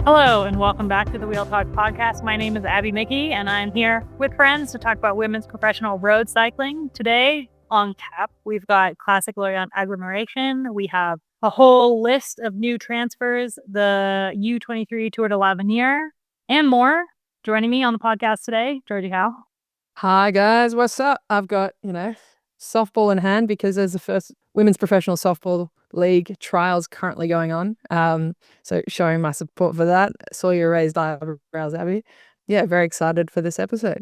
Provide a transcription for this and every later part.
Hello and welcome back to the Wheel Talk podcast. My name is Abby Mickey and I'm here with friends to talk about women's professional road cycling. Today on tap, we've got Classic Lorient Agglomération. We have a whole list of new transfers, the U23 Tour de l'Avenir, and more. Joining me on the podcast today, Georgie Howe. Hi guys, what's up? I've got, softball in hand because there's the first women's professional softball league trials currently going on. So showing my support for that. Saw your raised eyebrows, Abby. Yeah, very excited for this episode.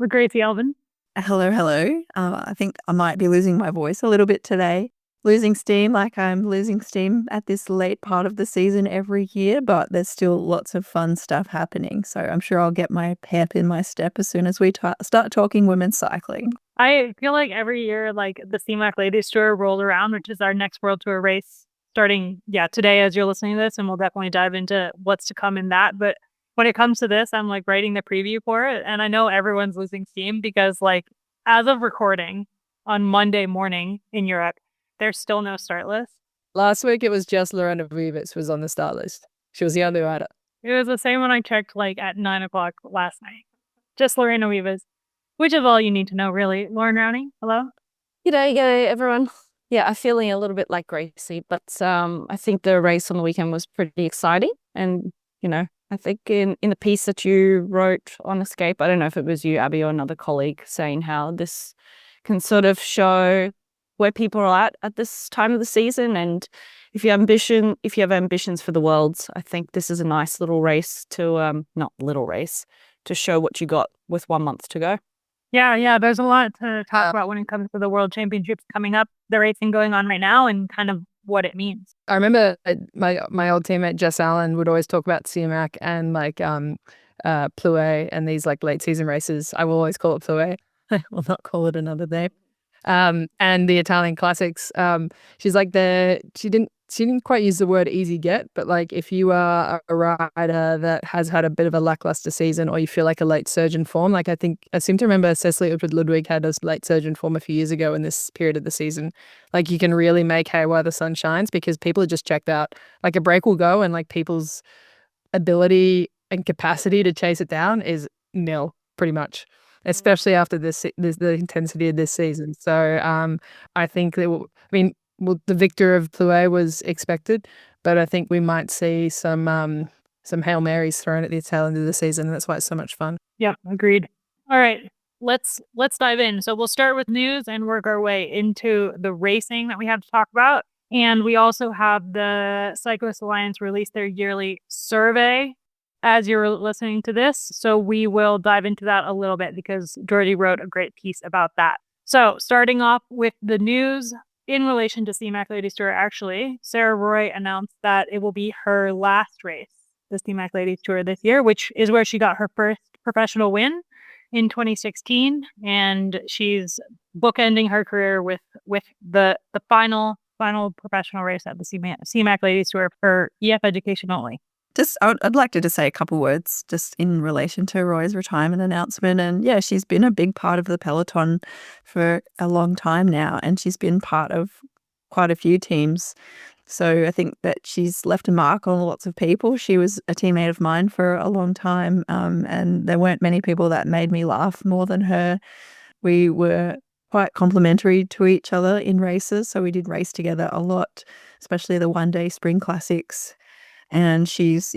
With Gracie Elvin. Hello. I think I might be losing my voice a little bit today. Losing steam like I'm losing steam at this late part of the season every year, but there's still lots of fun stuff happening. So I'm sure I'll get my pep in my step as soon as we start talking women's cycling. I feel like every year, like the Simac Ladies Tour rolls around, which is our next World Tour race starting, today as you're listening to this, and we'll definitely dive into what's to come in that. But when it comes to this, I'm like writing the preview for it, and I know everyone's losing steam because like as of recording on Monday morning in Europe, there's still no start list. Last week it was just Lorena Vivas was on the start list. She was the only rider. It was the same when I checked like at 9 o'clock last night. Just Lorena Vivas, which is all you need to know really. Lauren Rowney, hello. G'day everyone. Yeah, I'm feeling a little bit like Gracie, but I think the race on the weekend was pretty exciting. And, I think in the piece that you wrote on Escape, I don't know if it was you, Abby, or another colleague, saying how this can sort of show where people are at this time of the season. And if you have ambitions for the Worlds, I think this is a nice little race to, to show what you got with 1 month to go. Yeah, there's a lot to talk about when it comes to the World Championships coming up, the racing going on right now, and kind of what it means. I remember my old teammate Jess Allen would always talk about Simac and like Plouay and these like late season races. I will always call it Plouay. I will not call it another name. And the Italian classics. She's like she didn't quite use the word easy get, but like if you are a rider that has had a bit of a lackluster season or you feel like a late surge in form, like I seem to remember Cecily Ludwig had a late surge in form a few years ago in this period of the season. Like you can really make hay while the sun shines because people are just checked out. Like a break will go and like people's ability and capacity to chase it down is nil pretty much. Especially after the intensity of this season. So I think the victor of Plouay was expected, but I think we might see some Hail Marys thrown at the tail end of the season, and that's why it's so much fun. Yeah, agreed. All right, let's dive in. So we'll start with news and work our way into the racing that we have to talk about. And we also have the Cyclist Alliance release their yearly survey as you're listening to this. So we will dive into that a little bit because Georgie wrote a great piece about that. So starting off with the news in relation to Simac Ladies Tour, actually, Sarah Roy announced that it will be her last race, the Simac Ladies Tour this year, which is where she got her first professional win in 2016. And she's bookending her career with the final professional race at the Simac Ladies Tour for EF education only. I'd like to just say a couple words just in relation to Roy's retirement announcement. And yeah, she's been a big part of the peloton for a long time now, and she's been part of quite a few teams. So I think that she's left a mark on lots of people. She was a teammate of mine for a long time, and there weren't many people that made me laugh more than her. We were quite complementary to each other in races, so we did race together a lot, especially the one-day spring classics. And she's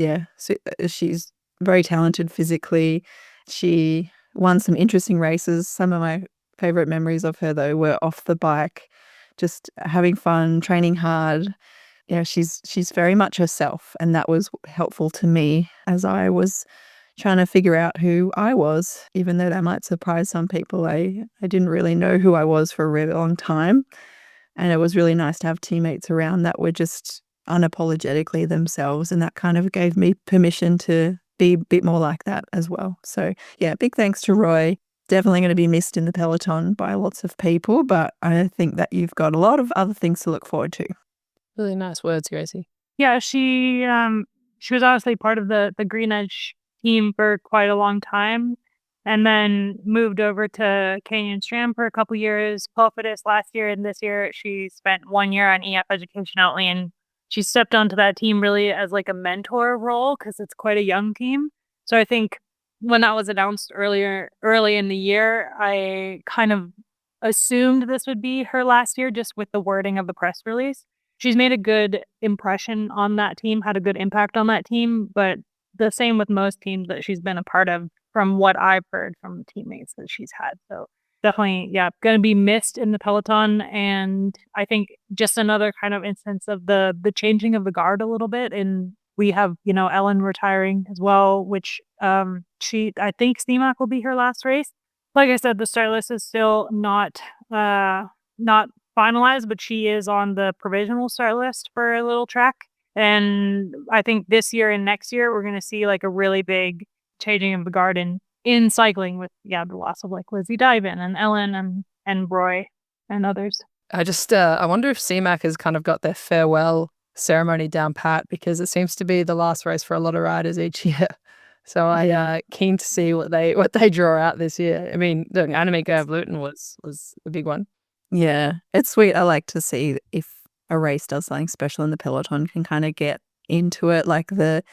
very talented physically. She won some interesting races. Some of my favorite memories of her, though, were off the bike, just having fun, training hard. Yeah, she's very much herself, and that was helpful to me as I was trying to figure out who I was, even though that might surprise some people. I didn't really know who I was for a really long time, and it was really nice to have teammates around that were just unapologetically themselves, and that kind of gave me permission to be a bit more like that as well. So yeah, big thanks to Roy. Definitely going to be missed in the peloton by lots of people, but I think that you've got a lot of other things to look forward to. Really nice words, Gracie. Yeah, she was honestly part of the Green Edge team for quite a long time, and then moved over to Canyon Strand for a couple years, Pulfidus last year, and this year she spent 1 year on EF education only, and she stepped onto that team really as like a mentor role because it's quite a young team. So I think when that was announced early in the year, I kind of assumed this would be her last year just with the wording of the press release. She's made a good impression on that team, had a good impact on that team, but the same with most teams that she's been a part of from what I've heard from teammates that she's had. So definitely, yeah, going to be missed in the peloton. And I think just another kind of instance of the changing of the guard a little bit. And we have, Ellen retiring as well, which I think Simac will be her last race. Like I said, the start list is still not finalized, but she is on the provisional start list for a little track. And I think this year and next year, we're going to see like a really big changing of the guard in cycling with, the loss of like Lizzie Diven and Ellen and Roy and others. I wonder if Simac has kind of got their farewell ceremony down pat, because it seems to be the last race for a lot of riders each year. So I keen to see what they draw out this year. I mean, the Annemiek Vleuten was a big one. Yeah, it's sweet. I like to see if a race does something special and the peloton can kind of get into it, like the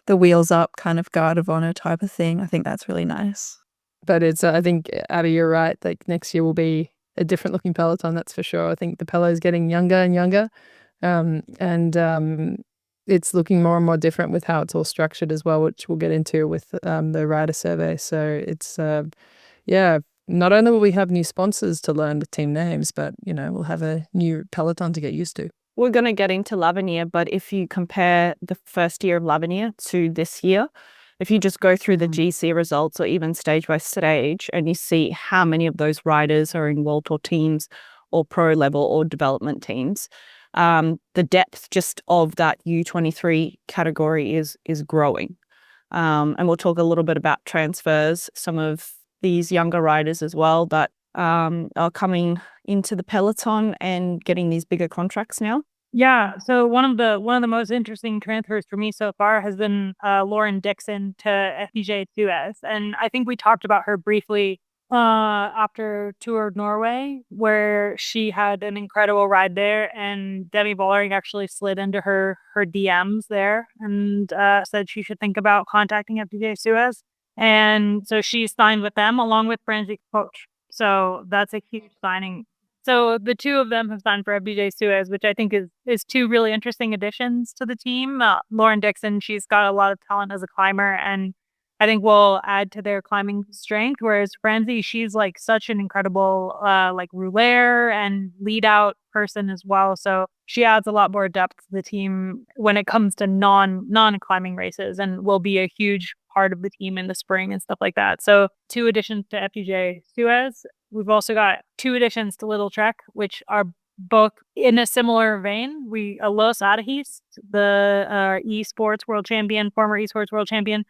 wheels up kind of guard of honor type of thing. I think that's really nice. But it's I think, Abby, you're right. Like next year will be a different looking peloton, that's for sure. I think the Pelo is getting younger and younger, and it's looking more and more different with how it's all structured as well, which we'll get into with the rider survey. So it's not only will we have new sponsors to learn the team names, but we'll have a new peloton to get used to. We're going to get into Lavernier, but if you compare the first year of Lavernier to this year, if you just go through the GC results or even stage by stage, and you see how many of those riders are in World Tour teams or pro level or development teams, the depth just of that U23 category is growing. And we'll talk a little bit about transfers, some of these younger riders as well that are coming into the peloton and getting these bigger contracts now. Yeah, so one of the most interesting transfers for me so far has been Lauren Dixon to FDJ Suez, and I think we talked about her briefly after Tour Norway, where she had an incredible ride there, and Demi Vollering actually slid into her DMs there and said she should think about contacting FDJ Suez, and so she signed with them along with Franzi's coach. So that's a huge signing. So the two of them have signed for FDJ Suez, which I think is two really interesting additions to the team. Lauren Dixon, she's got a lot of talent as a climber, and I think will add to their climbing strength. Whereas Franzi, she's like such an incredible like rouleur and lead out person as well. So she adds a lot more depth to the team when it comes to non climbing races, and will be a huge part of the team in the spring and stuff like that. So 2 additions to FDJ Suez. We've also got 2 additions to Little Trek, which are both in a similar vein. Los Adahis, the esports world champion, former esports world champion,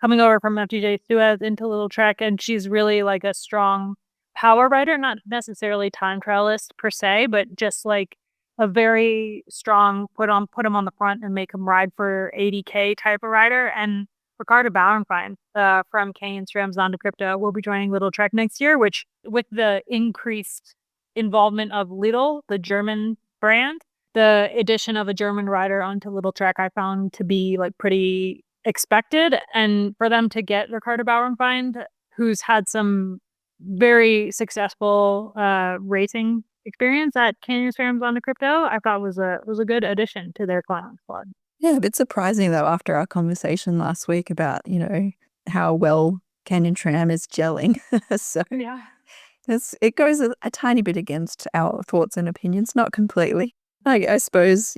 coming over from FDJ Suez into Little Trek, and she's really like a strong power rider, not necessarily time trialist per se, but just like a very strong put him on the front and make him ride for 80K type of rider. And Ricarda Bauernfeind from Kane Strams on to Crypto will be joining Little Trek next year, which with the increased involvement of Lidl, the German brand, the addition of a German rider onto Little Trek I found to be like pretty expected. And for them to get Ricarda Bauernfeind, who's had some very successful racing experience at Canyon Strams on to Crypto, I thought was a good addition to their climbing squad. Yeah, a bit surprising though after our conversation last week about, how well Canyon Tram is gelling. So Yeah. it goes a tiny bit against our thoughts and opinions, not completely. I suppose,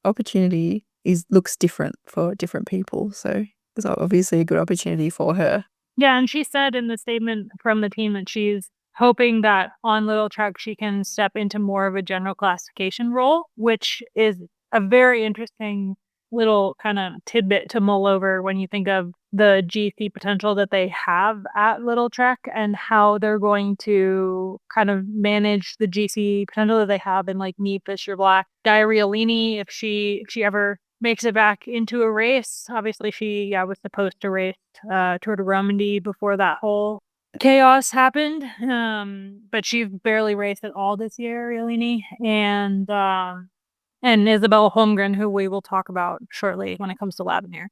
opportunity looks different for different people. So it's obviously a good opportunity for her. Yeah, and she said in the statement from the team that she's hoping that on Little Trek she can step into more of a general classification role, which is a very interesting little kind of tidbit to mull over when you think of the GC potential that they have at Little Trek and how they're going to kind of manage the GC potential that they have in like me, Fisher Black, Diarrhea Leany, if she ever makes it back into a race. Obviously she was supposed to race Tour de Romandy before that whole chaos happened, but she barely raced at all this year, Riolini, and and Isabel Holmgren, who we will talk about shortly when it comes to Lavenir.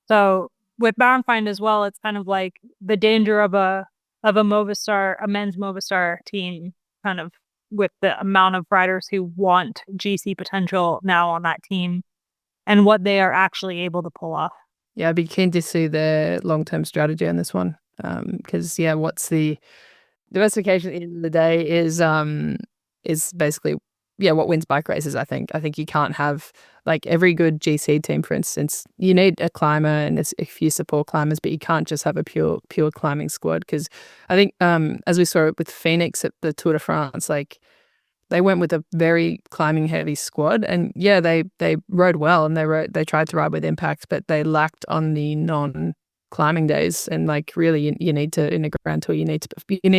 So with Bauernfeind as well, it's kind of like the danger of a Movistar, a men's Movistar team, kind of with the amount of riders who want GC potential now on that team and what they are actually able to pull off. Yeah, I'd be keen to see their long-term strategy on this one. Because what's the diversification at the end of the day is basically what wins bike races. I think you can't have like every good GC team, for instance. You need a climber and a few support climbers, but you can't just have a pure climbing squad. Because I think as we saw it with Phoenix at the Tour de France, like they went with a very climbing heavy squad, and they rode well and they tried to ride with impact, but they lacked on the non-climbing days. And like really, you need to, in a Grand Tour, you need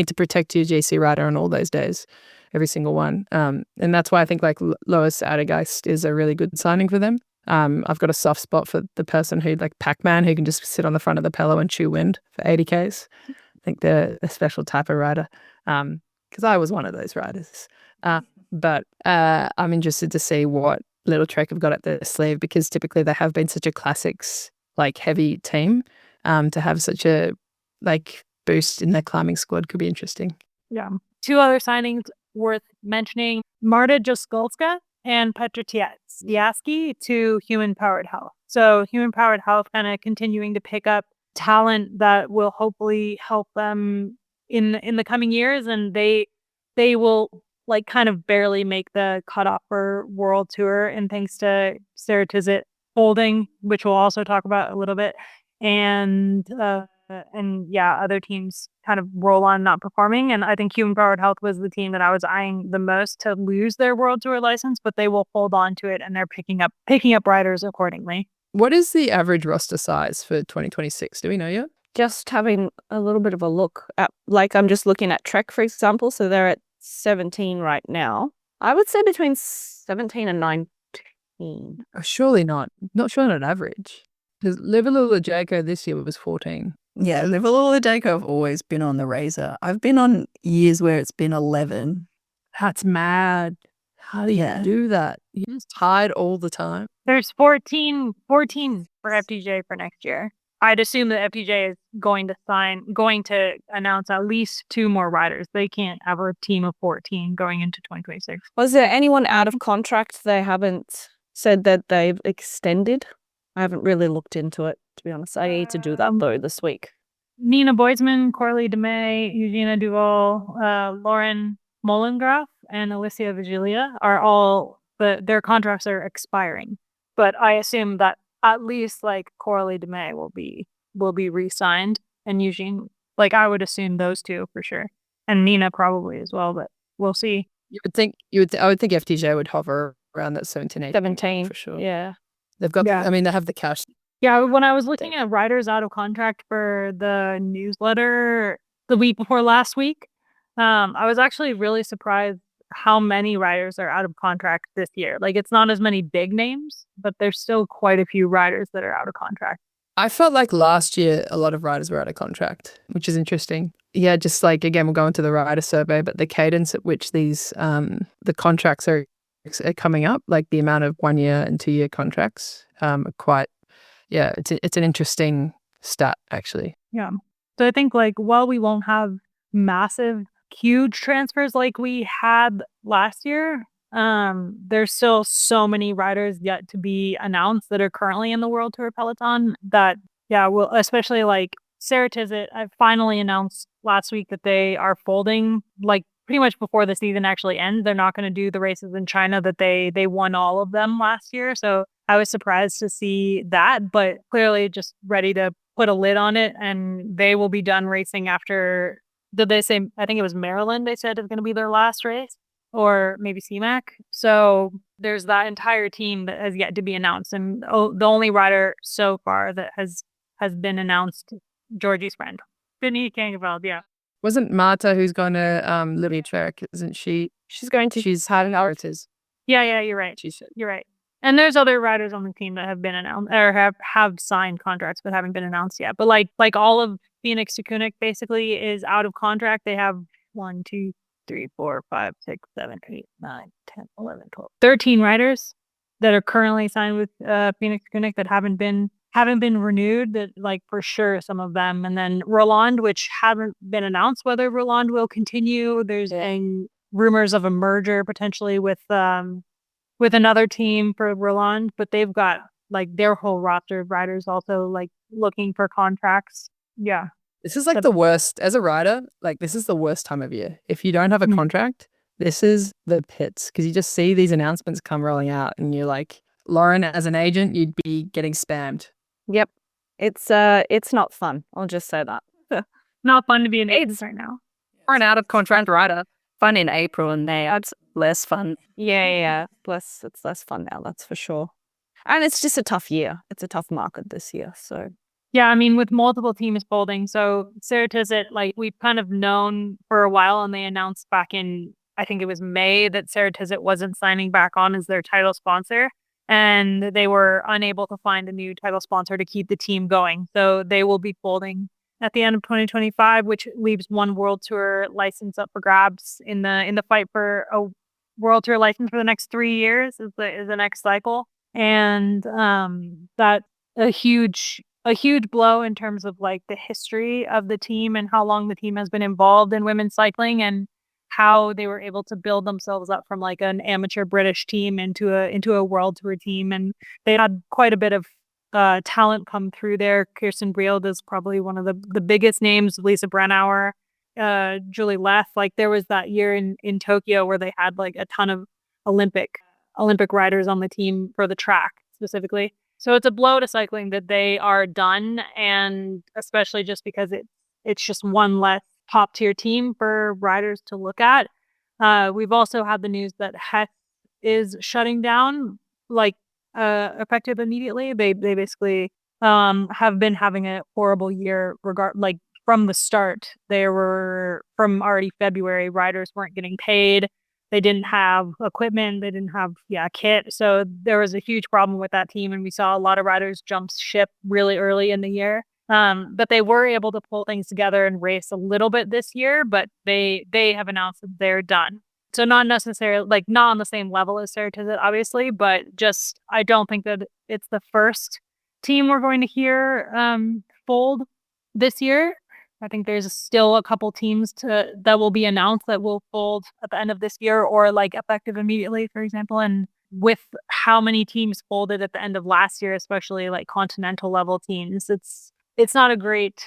to protect your GC rider on all those days, every single one. And that's why I think like Lois Adegeist is a really good signing for them. I've got a soft spot for the person who like Pac-Man, who can just sit on the front of the Pello and chew wind for 80Ks. I think they're a special type of rider. Because I was one of those riders. But I'm interested to see what Little Trek have got up their sleeve, because typically they have been such a classics like heavy team. To have such a like boost in their climbing squad could be interesting. Yeah. Two other signings worth mentioning: Marta Jaskolska and Petra Tiaski to Human Powered Health. So Human Powered Health kind of continuing to pick up talent that will hopefully help them in the coming years, and they will like kind of barely make the cutoff for World Tour, and thanks to Ceratizit holding, which we'll also talk about a little bit, and other teams kind of roll on not performing. And I think Human Powered Health was the team that I was eyeing the most to lose their World Tour license, but they will hold on to it, and they're picking up riders accordingly. What is the average roster size for 2026? Do we know yet? Just having a little bit of a look at, like, I'm just looking at Trek, for example. So they're at 17 right now. I would say between 17 and 19. Oh, surely not. Not sure on an average. Because Liverpool Jaco this year was 14. Yeah, Liverpool Jaco have always been on the razor. I've been on years where it's been 11. That's mad. How do you do that? You're just tired all the time. There's 14 for FDJ for next year. I'd assume that FDJ is going to announce at least 2 more riders. They can't have a team of 14 going into 2026. Was there anyone out of contract they haven't said that they've extended? I haven't really looked into it, to be honest. I need to do that though this week. Nina Boisman, Coralie DeMay, Eugenia Duval, Lauren Mollengraf, and Alicia Vigilia are all, their contracts are expiring. But I assume that at least like Coralie DeMay will be re-signed, and Eugene, like I would assume those two for sure, and Nina probably as well, but we'll see. I would think FTJ would hover around that 17 for sure. Yeah. They've got, I mean, they have the cash. Yeah, when I was looking at riders out of contract for the newsletter the week before last week, I was actually really surprised how many riders are out of contract this year. Like, it's not as many big names, but there's still quite a few riders that are out of contract. I felt like last year a lot of riders were out of contract, which is interesting. Yeah, just like, again, we'll go into the rider survey, but the cadence at which these the contracts are coming up, like the amount of 1 year and 2 year contracts, are quite, it's an interesting stat actually. Yeah. So I think like while we won't have massive, huge transfers like we had last year, there's still so many riders yet to be announced that are currently in the World Tour peloton that, well, especially like Ceratizit, I finally announced last week that they are folding, like pretty much before the season actually ends. They're not going to do the races in China that they won all of them last year. So I was surprised to see that, but clearly just ready to put a lid on it, and they will be done racing after, did they say, I think it was Maryland they said is going to be their last race, or maybe Simac. So there's that entire team that has yet to be announced, and the only rider so far that has been announced, Georgie's friend, Vinny Kangeveld, Wasn't Marta who's going to Libby Trek, isn't she? She's going to. She's had an hours. Yeah, you're right. You're right. And there's other riders on the team that have been announced or have signed contracts but haven't been announced yet. But like all of Phoenix to Kunik basically is out of contract. They have 1, 2, 3, 4, 5, 6, 7, 8, 9, 10, 11, 12, 13 riders that are currently signed with Phoenix Kunuk that haven't been renewed, that like for sure some of them. And then Roland, which haven't been announced whether Roland will continue. There's rumors of a merger potentially with another team for Roland, but they've got like their whole roster of riders also like looking for contracts. Yeah. This is like the worst as a rider. Like this is the worst time of year. If you don't have a contract, this is the pits, because you just see these announcements come rolling out and you're like, Lauren, as an agent, you'd be getting spammed. Yep. It's not fun. I'll just say that. Not fun to be an agent right now. Or an out of contract rider. Fun in April and May. It's less fun. Yeah. It's less fun now, that's for sure. And it's just a tough year. It's a tough market this year. So yeah, I mean, with multiple teams folding, so Ceratizit, like we've kind of known for a while, and they announced back in, I think it was May, that Ceratizit wasn't signing back on as their title sponsor, and they were unable to find a new title sponsor to keep the team going. So they will be folding at the end of 2025, which leaves one World Tour license up for grabs in the fight for a World Tour license for the next 3 years is the next cycle, and that a huge blow in terms of like the history of the team and how long the team has been involved in women's cycling, and how they were able to build themselves up from like an amateur British team into a World Tour team. And they had quite a bit of talent come through there. Kirsten Brield is probably one of the biggest names. Lisa Brennauer, Julie Leth. Like there was that year in Tokyo where they had like a ton of Olympic riders on the team for the track specifically. So it's a blow to cycling that they are done, and especially just because it's just one less top tier team for riders to look at. We've also had the news that Hess is shutting down, like effective immediately. They basically have been having a horrible year like from the start. They were, from already February, riders weren't getting paid. They didn't have equipment. They didn't have kit. So there was a huge problem with that team, and we saw a lot of riders jump ship really early in the year. But they were able to pull things together and race a little bit this year, but they have announced that they're done. So not necessarily, like, not on the same level as Ceratizit, obviously, but just I don't think that it's the first team we're going to hear fold this year. I think there's still a couple teams that will be announced that will fold at the end of this year, or like effective immediately, for example. And with how many teams folded at the end of last year, especially like continental level teams, it's not great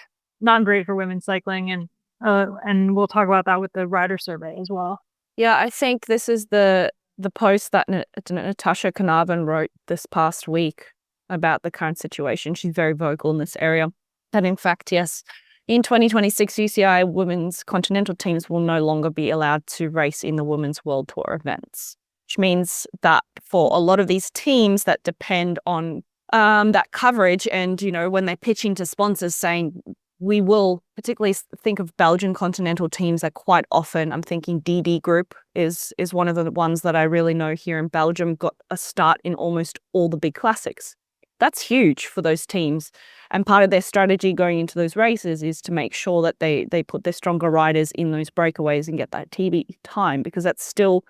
for women's cycling. And we'll talk about that with the rider survey as well. Yeah, I think this is the post that Natasha Carnarvon wrote this past week about the current situation. She's very vocal in this area. That in fact, yes, in 2026, UCI women's continental teams will no longer be allowed to race in the Women's World Tour events, which means that for a lot of these teams that depend on that coverage, and, you know, when they're pitching to sponsors saying, we will particularly think of Belgian continental teams that quite often, I'm thinking DD Group is one of the ones that I really know here in Belgium, got a start in almost all the big classics. That's huge for those teams. And part of their strategy going into those races is to make sure that they put their stronger riders in those breakaways and get that TV time, because that's still,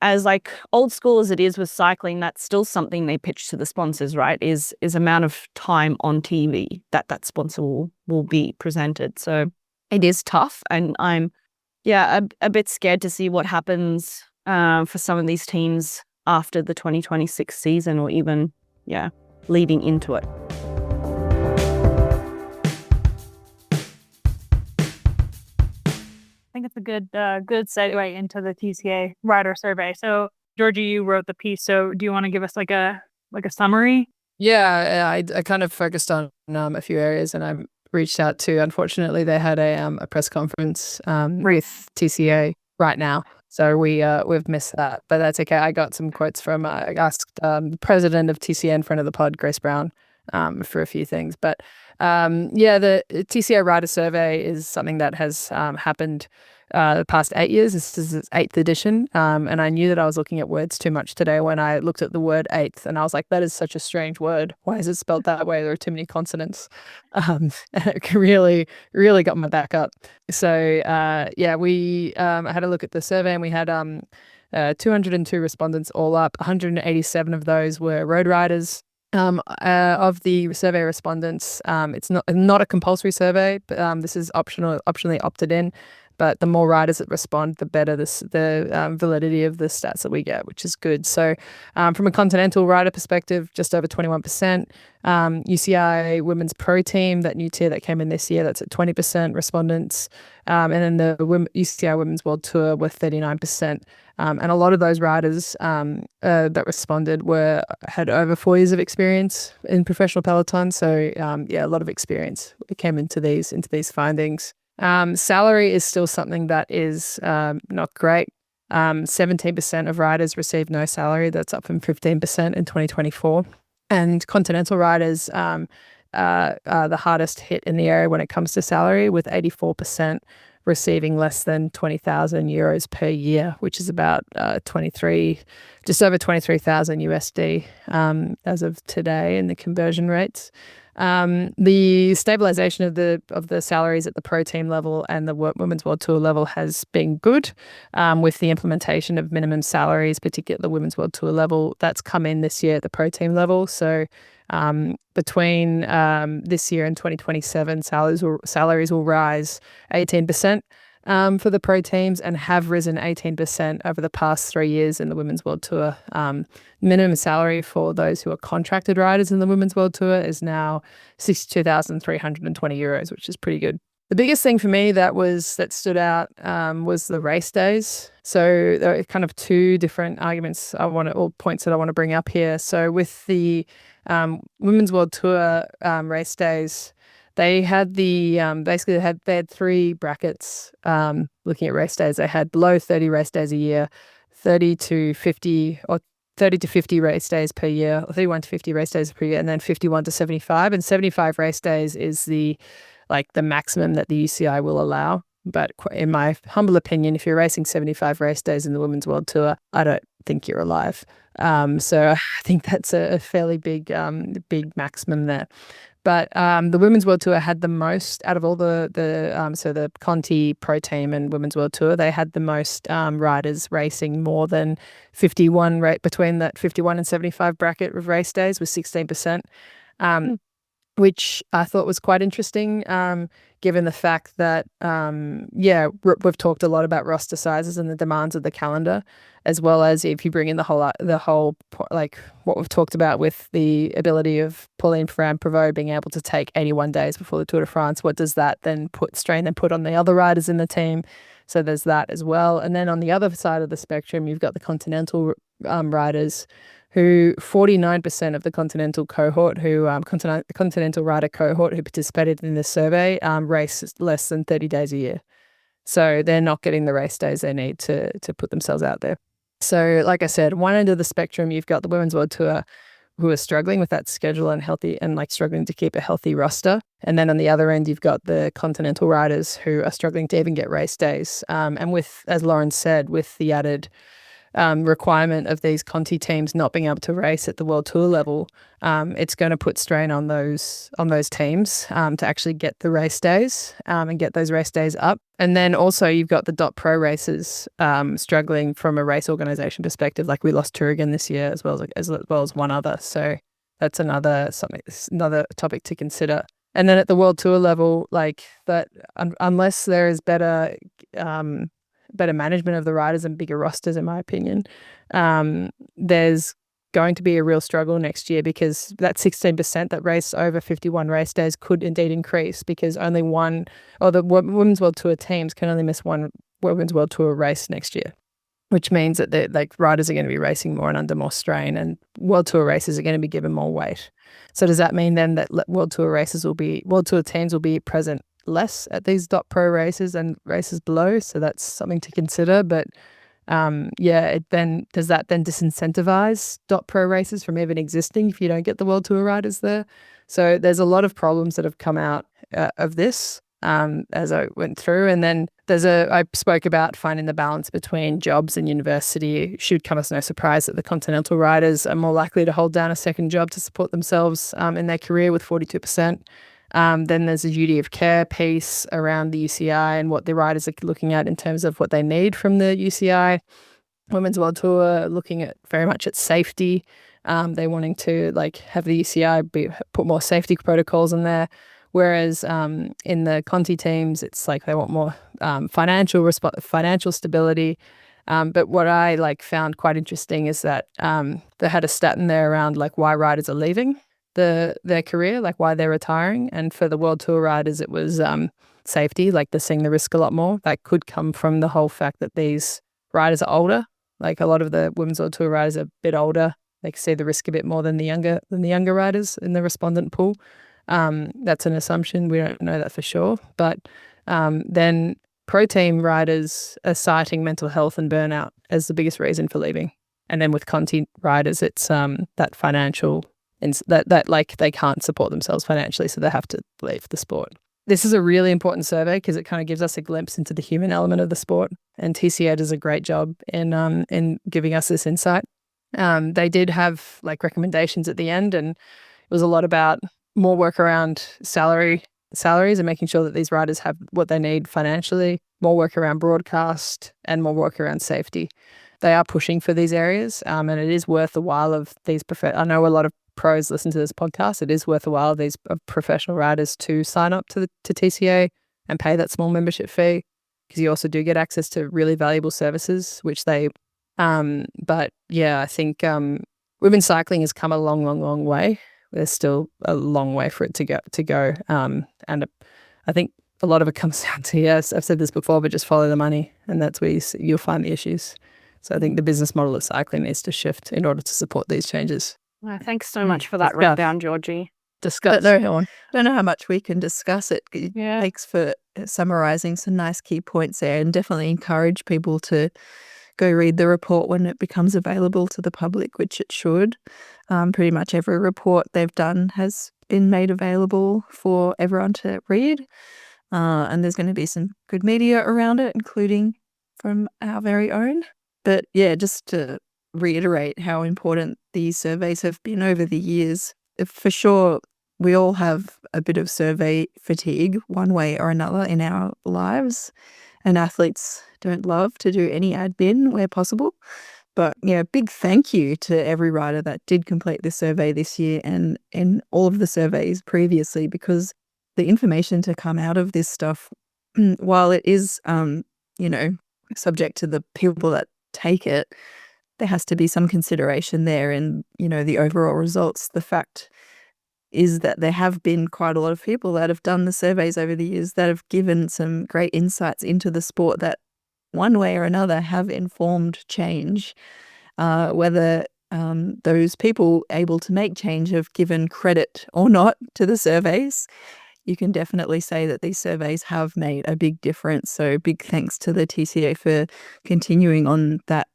as like old school as it is with cycling, that's still something they pitch to the sponsors, right? Is amount of time on TV that sponsor will be presented. So it is tough, and I'm a bit scared to see what happens for some of these teams after the 2026 season, or even leading into it. I think it's a good segue into the TCA rider survey. So Georgie, you wrote the piece. So do you want to give us like a summary? Yeah, I kind of focused on a few areas, and I reached out to, unfortunately, they had a press conference with TCA right now. So we've missed that, but that's okay. I got some quotes from, I asked the president of TCA in front of the pod, Grace Brown, for a few things. But the TCA rider survey is something that has happened the past 8 years. This is its 8th edition. And I knew that I was looking at words too much today when I looked at the word 8th, and I was like, that is such a strange word. Why is it spelled that way? There are too many consonants. And it really, really got my back up. So we had a look at the survey, and we had 202 respondents all up. 187 of those were road riders. Of the survey respondents, it's not a compulsory survey, but this is optionally opted in. But the more riders that respond, the better the validity of the stats that we get, which is good. So from a continental rider perspective, just over 21%. UCI Women's Pro Team, that new tier that came in this year, that's at 20% respondents. And then the UCI Women's World Tour with 39%. And a lot of those riders that responded had over 4 years of experience in professional peloton. So a lot of experience came into these findings. Salary is still something that is not great. 17% of riders received no salary. That's up from 15% in 2024. And continental riders are the hardest hit in the area when it comes to salary, with 84% receiving less than 20,000 euros per year, which is about just over 23,000 USD as of today in the conversion rates. The stabilization of the salaries at the pro team level and the Women's World Tour level has been good, with the implementation of minimum salaries, particularly at the Women's World Tour level. That's come in this year at the pro team level. So between this year and 2027, salaries will rise 18% for the pro teams, and have risen 18% over the past 3 years in the Women's World Tour. Minimum salary for those who are contracted riders in the Women's World Tour is now 62,320 euros, which is pretty good. The biggest thing for me that stood out was the race days. So there are kind of two different arguments or points that I want to bring up here. So with the Women's World Tour race days, they had they had 3 brackets looking at race days. They had below 30 race days a year, 30 to 50 race days per year, or 31 to 50 race days per year, and then 51 to 75. And 75 race days is the maximum that the UCI will allow. But in my humble opinion, if you're racing 75 race days in the Women's World Tour, I don't think you're alive. So I think that's a fairly big maximum there. But the Women's World Tour had the most out of all the Conti Pro Team and Women's World Tour. They had the most riders racing more than 51 between that 51 and 75 bracket of race days, was 16%. Which I thought was quite interesting, given the fact that, we've talked a lot about roster sizes and the demands of the calendar, as well as if you bring in the whole what we've talked about with the ability of Pauline Ferrand-Prévot being able to take 81 days before the Tour de France. What does that then put on the other riders in the team? So there's that as well. And then on the other side of the spectrum, you've got the continental riders, who 49% of the continental rider cohort who participated in this survey race less than 30 days a year. So they're not getting the race days they need to put themselves out there. So like I said, one end of the spectrum, you've got the Women's World Tour, who are struggling with that schedule and struggling to keep a healthy roster. And then on the other end, you've got the continental riders who are struggling to even get race days. And with, as Lauren said, with the added requirement of these Conti teams not being able to race at the World Tour level, it's going to put strain on those teams to actually get the race days and get those race days up. And then also you've got the .pro races struggling from a race organisation perspective. Like we lost Turigan this year as well as one other. So that's another topic to consider. And then at the World Tour level, unless there is better management of the riders and bigger rosters, in my opinion, there's going to be a real struggle next year, because that 16% that race over 51 race days could indeed increase, because only the Women's World Tour teams can only miss one Women's World Tour race next year, which means that riders are going to be racing more and under more strain, and World Tour races are going to be given more weight. So does that mean then that World Tour teams will be present less at these .pro races and races below? So that's something to consider. But does that then disincentivize .pro races from even existing if you don't get the World Tour riders there? So there's a lot of problems that have come out of this as I went through. And then I spoke about finding the balance between jobs and university. It should come as no surprise that the continental riders are more likely to hold down a second job to support themselves in their career, with 42%. Then there's a duty of care piece around the UCI and what the riders are looking at in terms of what they need from the UCI. Women's World Tour looking at very much at safety. They're wanting to like have the UCI put more safety protocols in there. Whereas in the Conti teams, it's like they want more financial stability. But what I like found quite interesting is that they had a stat in there around like why riders are leaving their career, like why they're retiring. And for the World Tour riders, it was safety, like they're seeing the risk a lot more. That could come from the whole fact that these riders are older. Like a lot of the Women's World Tour riders are a bit older. They see the risk a bit more than the younger riders in the respondent pool. That's an assumption. We don't know that for sure. But then pro team riders are citing mental health and burnout as the biggest reason for leaving. And then with Conti riders, it's that financial, that like they can't support themselves financially, so they have to leave the sport. This is a really important survey because it kind of gives us a glimpse into the human element of the sport, and TCA does a great job in giving us this insight. They did have like recommendations at the end, and it was a lot about more work around salaries and making sure that these riders have what they need financially, more work around broadcast, and more work around safety. They are pushing for these areas, and it is worth a while of these. I know a lot of pros listen to this podcast. It is worth a while of these professional riders to sign up to TCA and pay that small membership fee, because you also do get access to really valuable services, which they. But yeah, I think women's cycling has come a long, long, long way. There's still a long way for it to go. And I think a lot of it comes down to, yes, I've said this before, but just follow the money, and that's where you'll find the issues. So I think the business model of cycling needs to shift in order to support these changes. Well, thanks so much for that rundown, Georgie. Discuss. I don't know how much we can discuss it. Yeah. Thanks for summarising some nice key points there, and definitely encourage people to go read the report when it becomes available to the public, which it should. Pretty much every report they've done has been made available for everyone to read. And there's going to be some good media around it, including from our very own. But yeah, just to reiterate how important these surveys have been over the years. For sure, we all have a bit of survey fatigue one way or another in our lives, and athletes don't love to do any admin where possible. But yeah, big thank you to every rider that did complete this survey this year and all of the surveys previously, because the information to come out of this stuff, while it is, subject to the people that take it, there has to be some consideration there in, the overall results. The fact is that there have been quite a lot of people that have done the surveys over the years that have given some great insights into the sport that one way or another have informed change. Whether those people able to make change have given credit or not to the surveys, you can definitely say that these surveys have made a big difference. So big thanks to the TCA for continuing on that.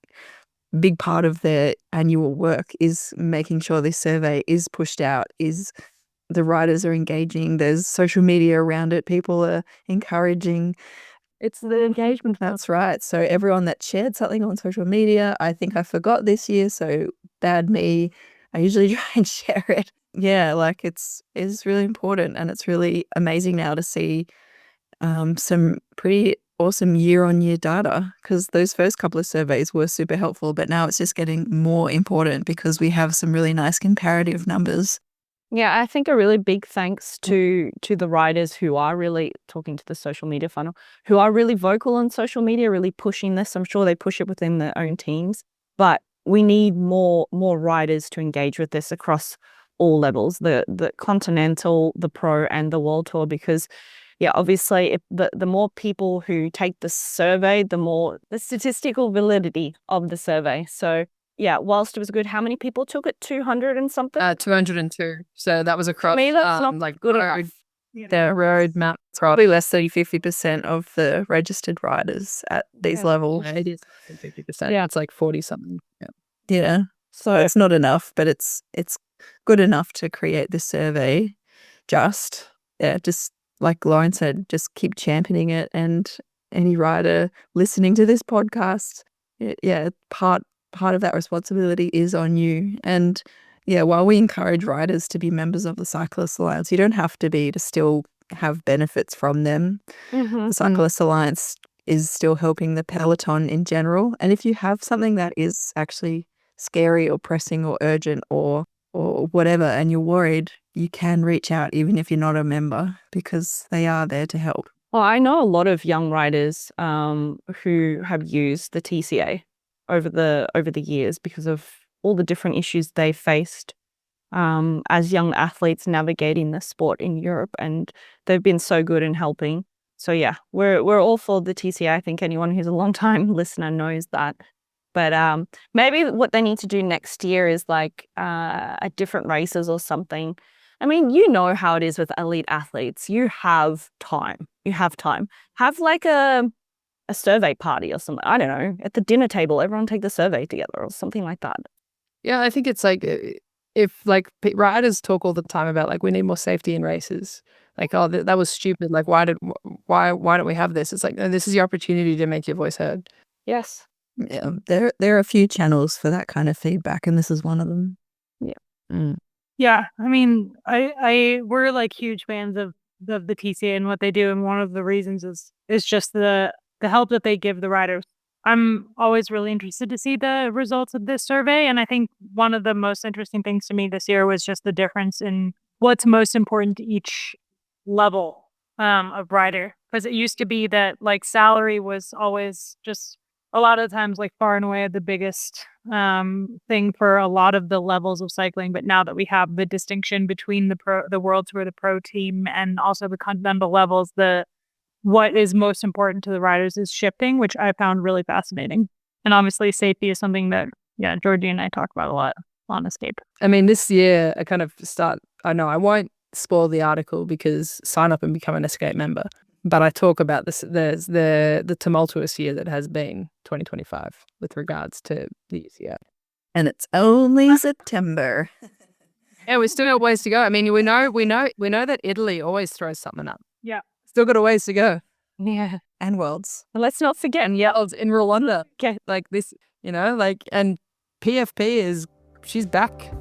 Big part of their annual work is making sure this survey is pushed out, is the riders are engaging, there's social media around it, people are encouraging. It's the engagement. That's right. So everyone that shared something on social media, I think I forgot this year, so bad me. I usually try and share it. Yeah, like it's really important, and it's really amazing now to see some pretty awesome year-on-year data, because those first couple of surveys were super helpful, but now it's just getting more important because we have some really nice comparative numbers. Yeah, I think a really big thanks to the riders who are really talking to the social media funnel, who are really vocal on social media, really pushing this. I'm sure they push it within their own teams, but we need more riders to engage with this across all levels, the continental, the pro, and the world tour, because yeah, obviously, if the more people who take the survey, the more the statistical validity of the survey. So yeah, whilst it was good, how many people took it? 200 and something? 202. So that was across. To me, that's not like good road, enough. The road map, probably less than 50% of the registered riders at these levels. Yeah, it is 50%. Yeah, it's like 40 something. Yeah. Yeah. So it's not enough, but it's good enough to create this survey. Just like Lauren said, just keep championing it, and any rider listening to this podcast, part of that responsibility is on you. And yeah, while we encourage riders to be members of the Cyclist Alliance, you don't have to be to still have benefits from them. Mm-hmm. The Cyclist Alliance is still helping the peloton in general. And if you have something that is actually scary or pressing or urgent or whatever, and you're worried, you can reach out even if you're not a member, because they are there to help. Well, I know a lot of young riders who have used the TCA over the years because of all the different issues they faced as young athletes navigating the sport in Europe, and they've been so good in helping. So yeah, we're all for the TCA. I think anyone who's a long time listener knows that. But maybe what they need to do next year is like at different races or something. I mean, you know how it is with elite athletes. You have time. Have like a survey party or something. I don't know. At the dinner table, everyone take the survey together or something like that. Yeah, I think it's like if like riders talk all the time about like we need more safety in races. Like, oh, that was stupid. Like, why don't we have this? It's like, no, this is your opportunity to make your voice heard. Yes. Yeah, there are a few channels for that kind of feedback, and this is one of them. Yeah, I mean, we're like huge fans of the TCA and what they do, and one of the reasons is just the help that they give the riders. I'm always really interested to see the results of this survey, and I think one of the most interesting things to me this year was just the difference in what's most important to each level of rider. Because it used to be that like salary was always just a lot of times like far and away the biggest thing for a lot of the levels of cycling. But now that we have the distinction between the World Tour, the pro team, and also the continental levels, what is most important to the riders is shifting, which I found really fascinating. And obviously safety is something that, yeah, Georgie and I talk about a lot on Escape. I mean, this year I know I won't spoil the article because sign up and become an Escape member. But I talk about this. There's the tumultuous year that has been 2025 with regards to the UCI. And it's only September. Yeah, we still got ways to go. I mean, we know that Italy always throws something up. Yeah. Still got a ways to go. Yeah. And Worlds. And let's not forget. And Worlds in Rwanda. Okay. Like this, and PFP she's back.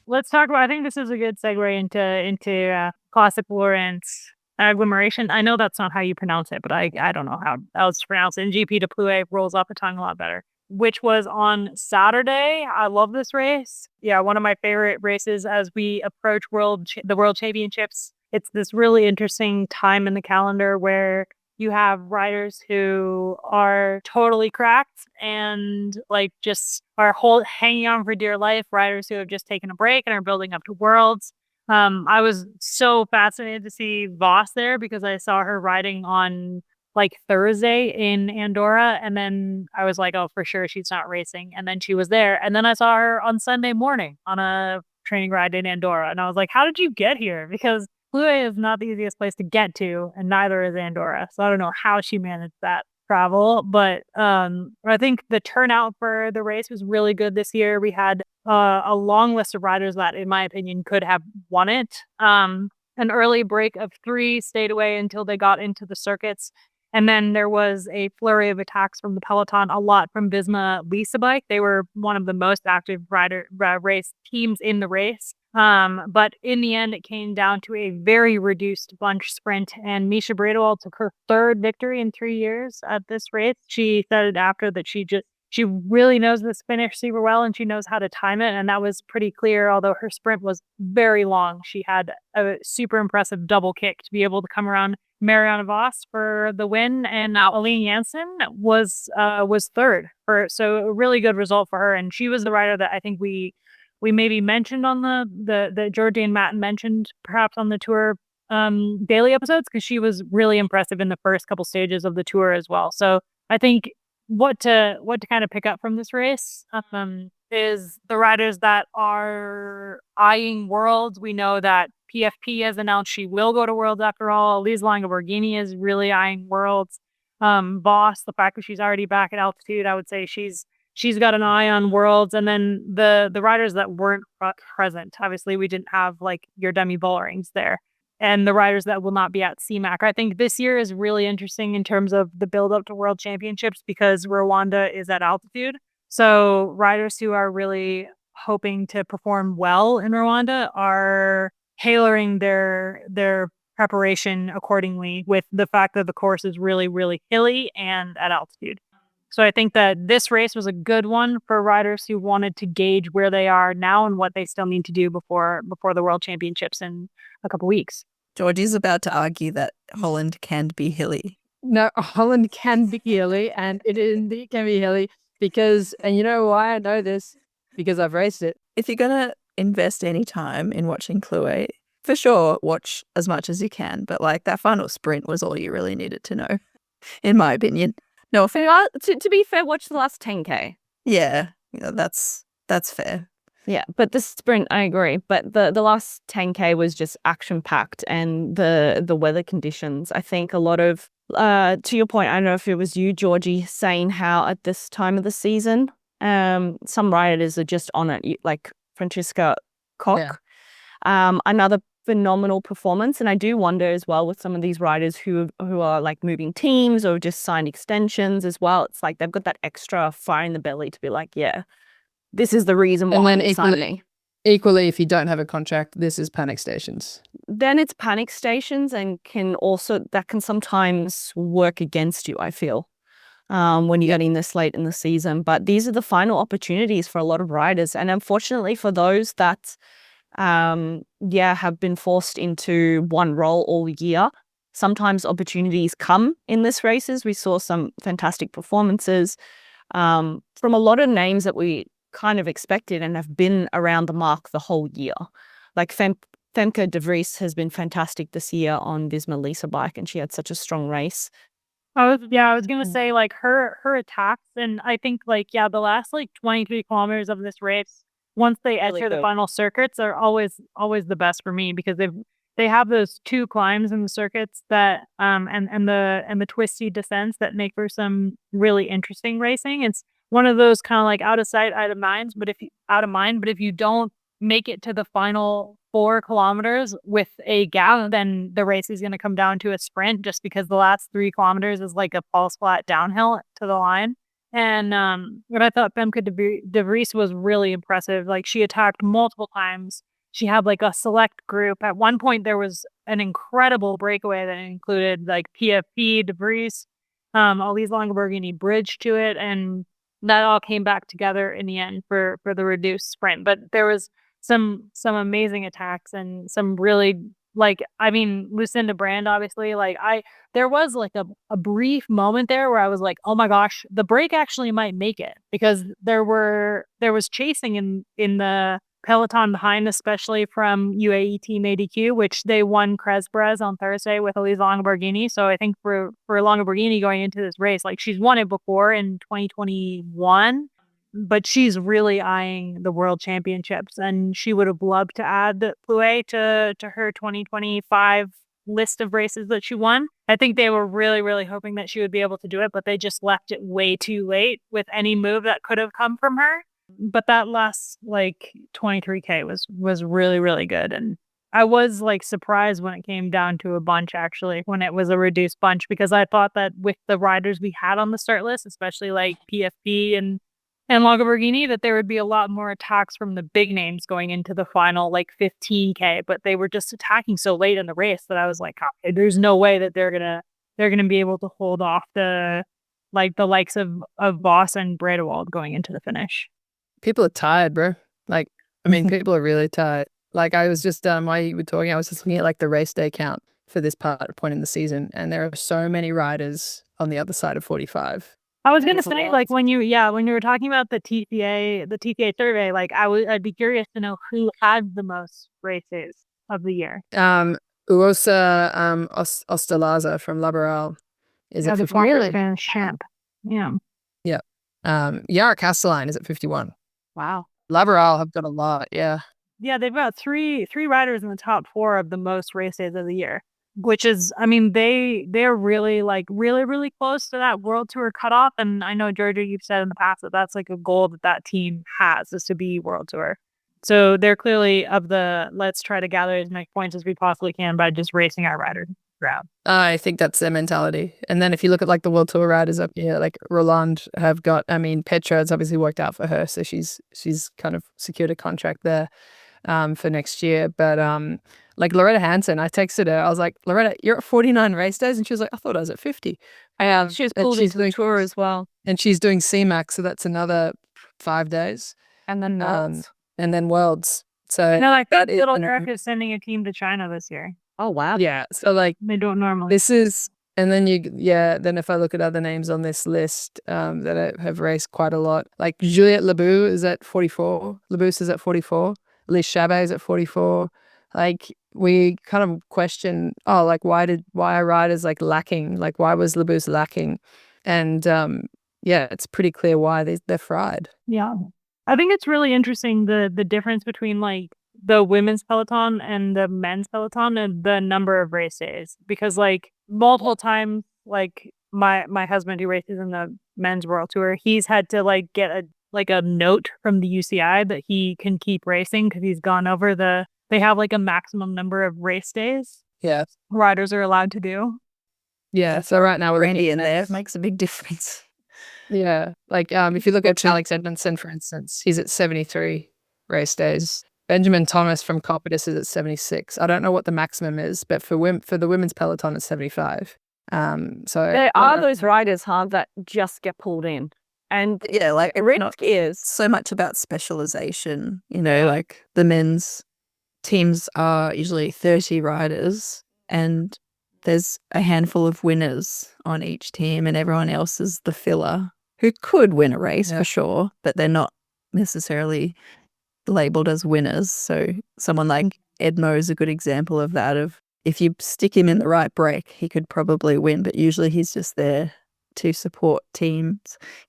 Let's talk about, I think this is a good segue into Classic Lorient Agglomération. I know that's not how you pronounce it, but I don't know how else to pronounce it. And GP de Plouay rolls off the tongue a lot better, which was on Saturday. I love this race. Yeah, one of my favorite races as we approach the World Championships. It's this really interesting time in the calendar where you have riders who are totally cracked and like just are hanging on for dear life. Riders who have just taken a break and are building up to Worlds. I was so fascinated to see Voss there because I saw her riding on like Thursday in Andorra, and then I was like, oh, for sure she's not racing. And then she was there, and then I saw her on Sunday morning on a training ride in Andorra, and I was like, how did you get here? Because Plouay is not the easiest place to get to, and neither is Andorra. So I don't know how she managed that travel, but I think the turnout for the race was really good this year. We had a long list of riders that, in my opinion, could have won it. An early break of 3 stayed away until they got into the circuits. And then there was a flurry of attacks from the peloton, a lot from Visma Lisa Bike. They were one of the most active race teams in the race. But in the end, it came down to a very reduced bunch sprint, and Misha Bradewell took her 3rd victory in 3 years at this race. She said after that she really knows this finish super well, and she knows how to time it, and that was pretty clear. Although her sprint was very long, she had a super impressive double kick to be able to come around Marianne Voss for the win, and Aline Janssen was 3rd. So a really good result for her, and she was the rider that I think we maybe mentioned on the Georgie and Matt mentioned perhaps on the tour daily episodes, because she was really impressive in the first couple stages of the tour as well. So I think what to kind of pick up from this race is the riders that are eyeing Worlds. We know that PFP has announced she will go to Worlds after all. Elise Longoborghini is really eyeing Worlds. Voss, the fact that she's already back at altitude, I would say she's got an eye on Worlds. And then the riders that weren't present, obviously we didn't have like your Demi Vollerings there, and the riders that will not be at Simac. I think this year is really interesting in terms of the build up to World Championships because Rwanda is at altitude. So riders who are really hoping to perform well in Rwanda are tailoring their preparation accordingly with the fact that the course is really, really hilly and at altitude. So I think that this race was a good one for riders who wanted to gauge where they are now and what they still need to do before the World Championships in a couple weeks. Georgie's about to argue that Holland can be hilly. No, Holland can be hilly, and it indeed can be hilly because, and you know why I know this? Because I've raced it. If you're going to invest any time in watching Plouay, for sure, watch as much as you can. But like that final sprint was all you really needed to know, in my opinion. No offense. To be fair, watch the last 10K. Yeah, that's fair. Yeah, but the sprint, I agree. But the last 10K was just action packed, and the weather conditions. I think a lot of to your point, I don't know if it was you, Georgie, saying how at this time of the season, some riders are just on it, like Francesca Koch. Yeah. Another phenomenal performance, and I do wonder as well with some of these riders who are like moving teams or just signed extensions as well. It's like they've got that extra fire in the belly to be like, yeah, this is the reason why I'm signing. Equally, if you don't have a contract, this is panic stations. Then it's panic stations, and that can sometimes work against you, I feel, when you're getting this late in the season. But these are the final opportunities for a lot of riders, and unfortunately for those that have been forced into one role all year, sometimes opportunities come in this races. We saw some fantastic performances from a lot of names that we kind of expected and have been around the mark the whole year. Like Femke de Vries has been fantastic this year on Visma Lisa bike, and she had such a strong race. I was gonna say like her attacks, and I think the last 23 kilometers of this race, once they enter the final circuits, are always the best for me, because they have those two climbs in the circuits that and the twisty descents that make for some really interesting racing. It's one of those kind of like out of sight, out of mind. But if you don't make it to the final 4 kilometers with a gap, then the race is going to come down to a sprint, just because the last 3 kilometers is like a pulse flat downhill to the line. And what I thought Femke de Vries was really impressive. Like, she attacked multiple times. She had like a select group. At one point, there was an incredible breakaway that included like PFP, de Vries, Elise Longoborghini bridge to it, and that all came back together in the end for the reduced sprint. But there was some amazing attacks and some really Lucinda Brand, obviously. There was like a brief moment there where I was like, oh my gosh, the break actually might make it, because there was chasing in the peloton behind, especially from UAE Team ADQ, which they won Cresbrez on Thursday with Elise Longoborghini. So I think for Longoborghini going into this race, like, she's won it before in 2021, but she's really eyeing the World Championships, and she would have loved to add Plouay to her 2025 list of races that she won. I think they were really, really hoping that she would be able to do it, but they just left it way too late with any move that could have come from her. But that last 23K was really, really good. And I was surprised when it came down to a bunch, actually, when it was a reduced bunch, because I thought that with the riders we had on the start list, especially like PFP and Longoborghini, that there would be a lot more attacks from the big names going into the final 15K, but they were just attacking so late in the race that I was like, okay, there's no way that they're gonna be able to hold off the likes of Voss and Bredewald going into the finish. People are tired, bro. People are really tired. I was just while you were talking, I was just looking at the race day count for this point in the season, and there are so many riders on the other side of 45. I was gonna say, when you were talking about the TCA survey, I'd be curious to know who had the most races of the year. Uosa Ostalaza from Laboral is at 51. Champ. Yeah. Yeah. Yara Castelline is at 51. Wow. Laboral have got a lot. Yeah. Yeah, they've got three riders in the top 4 of the most race days of the year, which is, they're really really, really close to that World Tour cutoff. And I know, Georgia, you've said in the past that that's a goal that team has, is to be World Tour. So they're clearly of the let's try to gather as many points as we possibly can by just racing our riders around. I think that's their mentality. And then if you look at the World Tour riders up here, Roland have got, Petra has obviously worked out for her, so she's kind of secured a contract there for next year. But Like Loretta Hanson, I texted her. I was like, Loretta, you're at 49 race days, and she was like, I thought I was at 50. She was and pulled she's into the tour as well. and she's doing CMAC, so that's another 5 days, And then and then Worlds. So No, I that think is Little an- Eric is sending a team to China this year. oh wow. yeah. So like They don't normally. this is, and then then if I look at other names on this list that have raced quite a lot, like Juliette Lebeau is at 44, Labous is at 44, Liz Chabet is at 44. Like we kind of question, like why are riders like lacking? Like why was Labous lacking? And it's pretty clear why they're fried. Yeah. I think it's really interesting the difference between like the women's peloton and the men's peloton and the number of race days, because like multiple times, like my husband who races in the men's world tour, he's had to like get a note from the UCI that he can keep racing because he's gone over they have like a maximum number of race days Yeah. riders are allowed to do. Yeah. So right now we're Randy in there makes a big difference. Yeah. Like if you look at Alex Edmondson, for instance, he's at 73 race days. Benjamin Thomas from Coppice is at 76. I don't know what the maximum is, but for the women's peloton it's 75. So There are those riders, that just get pulled in. And Yeah, like it it's really not is. so much about specialization. Like the men's teams are usually 30 riders, and there's a handful of winners on each team, and everyone else is the filler who could win a race for sure, but they're not necessarily labeled as winners. So someone like Edmo is a good example of that. Of if you stick him in the right break, he could probably win, but usually he's just there to support teams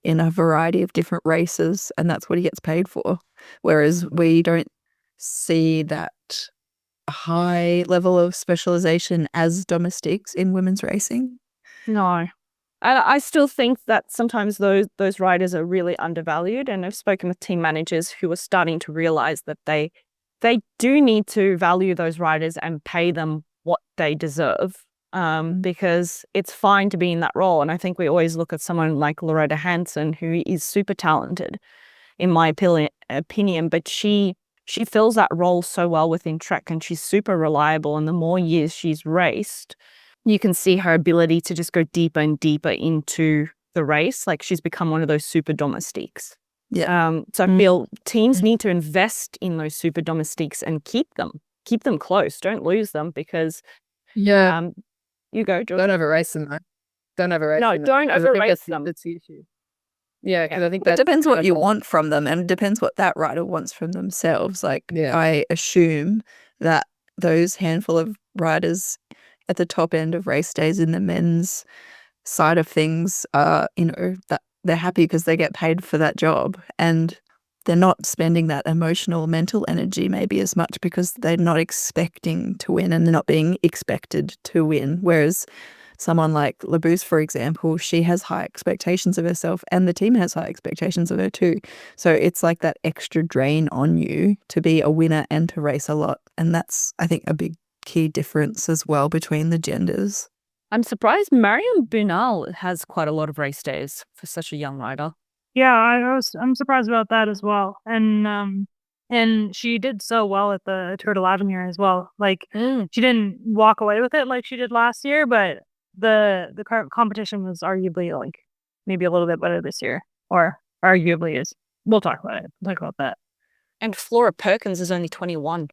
in a variety of different races, and that's what he gets paid for. Whereas we don't see that high level of specialization as domestics in women's racing. No. And I still think that sometimes those riders are really undervalued. And I've spoken with team managers who are starting to realize that they do need to value those riders and pay them what they deserve. Because it's fine to be in that role. And I think we always look at someone like Loretta Hanson, who is super talented, in my opinion, but she fills that role so well within Trek, and she's super reliable. And the more years she's raced, you can see her ability to just go deeper and deeper into the race. Like she's become one of those super domestiques. Yeah. So I feel teams need to invest in those super domestiques and keep them close. Don't lose them, because you go, George. Don't overrace them, though. Don't overrace them. No, don't overrace them. That's the issue. Yeah, because I think It depends what you want from them, and it depends what that rider wants from themselves. Like, I assume that those handful of riders at the top end of race days in the men's side of things are, that they're happy because they get paid for that job, and they're not spending that emotional, mental energy maybe as much because they're not expecting to win and they're not being expected to win. Whereas someone like Labous, for example, she has high expectations of herself, and the team has high expectations of her too. So it's like that extra drain on you to be a winner and to race a lot. And that's, I think, a big key difference as well between the genders. I'm surprised Mariam Bunal has quite a lot of race days for such a young rider. Yeah, I'm surprised about that as well. And she did so well at the Tour de l'Avenir as well. Like she didn't walk away with it like she did last year, but the competition was arguably like maybe a little bit better this year, or arguably is. We'll talk about it. We'll talk about that. And Flora Perkins is only 21.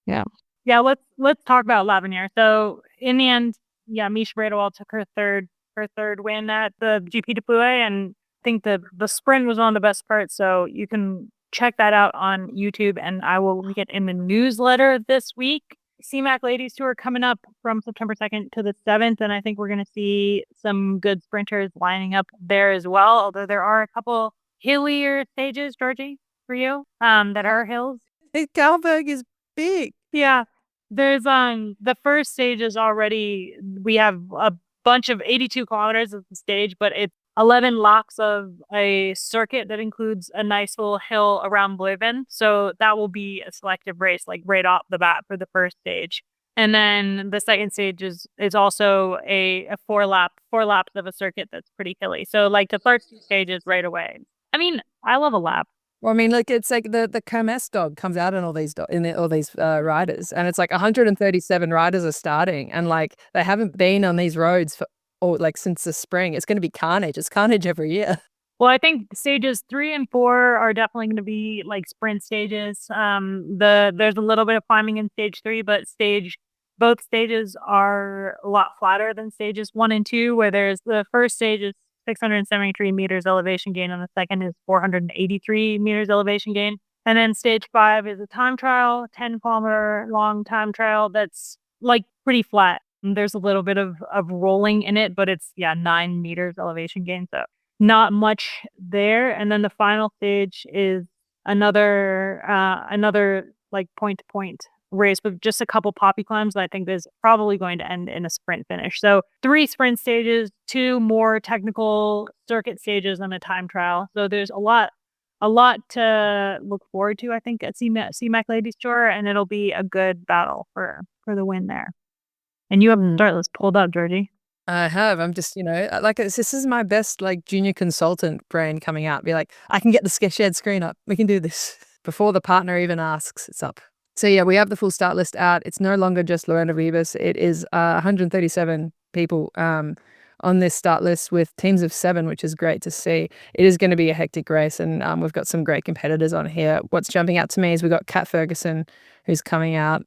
Yeah, let's talk about l'Avenir. So in the end, Misha Bradewell took her third win at the GP de Plouay, and I think the sprint was one of the best parts. So you can check that out on YouTube, and I will link it in the newsletter this week. Simac Ladies Tour coming up from September 2nd to the 7th, and I think we're going to see some good sprinters lining up there as well, although there are a couple hillier stages, Georgie, for you, that are hills. Kalberg is big. Yeah. There's the first stage is already, we have a bunch of 82 kilometers of the stage, but it's 11 laps of a circuit that includes a nice little hill around Leuven. So that will be a selective race, like right off the bat for the first stage. And then the second stage is also a four laps of a circuit that's pretty hilly. So like the first two stages right away. I mean, I love a lap. Well, I mean, like it's like the Kermesse dog comes out in all these riders, and it's like 137 riders are starting, and like they haven't been on these roads since the spring. It's going to be carnage. It's carnage every year. Well, I think stages 3 and 4 are definitely going to be like sprint stages. There's a little bit of climbing in stage 3, but both stages are a lot flatter than stages 1 and 2, where there's the first stage is 673 meters elevation gain, and the second is 483 meters elevation gain. And then stage 5 is a time trial, 10-kilometer long time trial that's like pretty flat. And there's a little bit of rolling in it, but it's 9 meters elevation gain, so not much there. And then the final stage is another like point to point race with just a couple poppy climbs that I think is probably going to end in a sprint finish. So 3 sprint stages, 2 more technical circuit stages, and a time trial. So there's a lot to look forward to, I think, at Simac Ladies Tour, and it'll be a good battle for the win there. And you have the start list pulled up, Georgie. I have. I'm just, this is my best like junior consultant brain coming out. Be like, I can get the shared screen up. We can do this before the partner even asks. It's up. So yeah, we have the full start list out. It's no longer just Lorena Vivas. It is 137 people on this start list with teams of 7, which is great to see. It is going to be a hectic race, and we've got some great competitors on here. What's jumping out to me is we've got Kat Ferguson, who's coming out.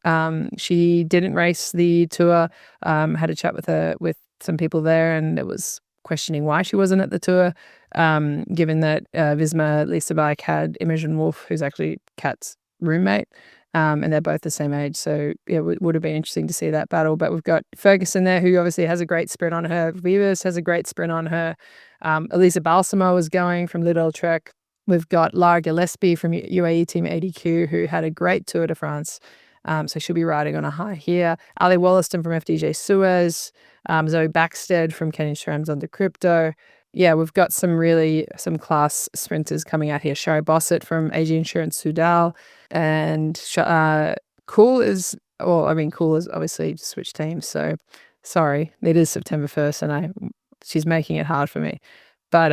She didn't race the tour. Had a chat with some people there, and it was questioning why she wasn't at the tour, given that Visma Lisa Bike had Imogen Wolf, who's actually Kat's roommate. And they're both the same age. So, yeah, it would have been interesting to see that battle. But we've got Ferguson there, who obviously has a great sprint on her. Vivas has a great sprint on her. Elisa Balsamo is going from Lidl Trek. We've got Lara Gillespie from UAE Team ADQ, who had a great Tour de France. So she'll be riding on a high here. Ali Wollaston from FDJ Suez. Zoe Backstead from Kenny Shrams under Crypto. Yeah, we've got some class sprinters coming out here. Shari Bossett from AG Insurance Sudal. And Cool is obviously switched teams. So sorry, it is September 1st, and she's making it hard for me. But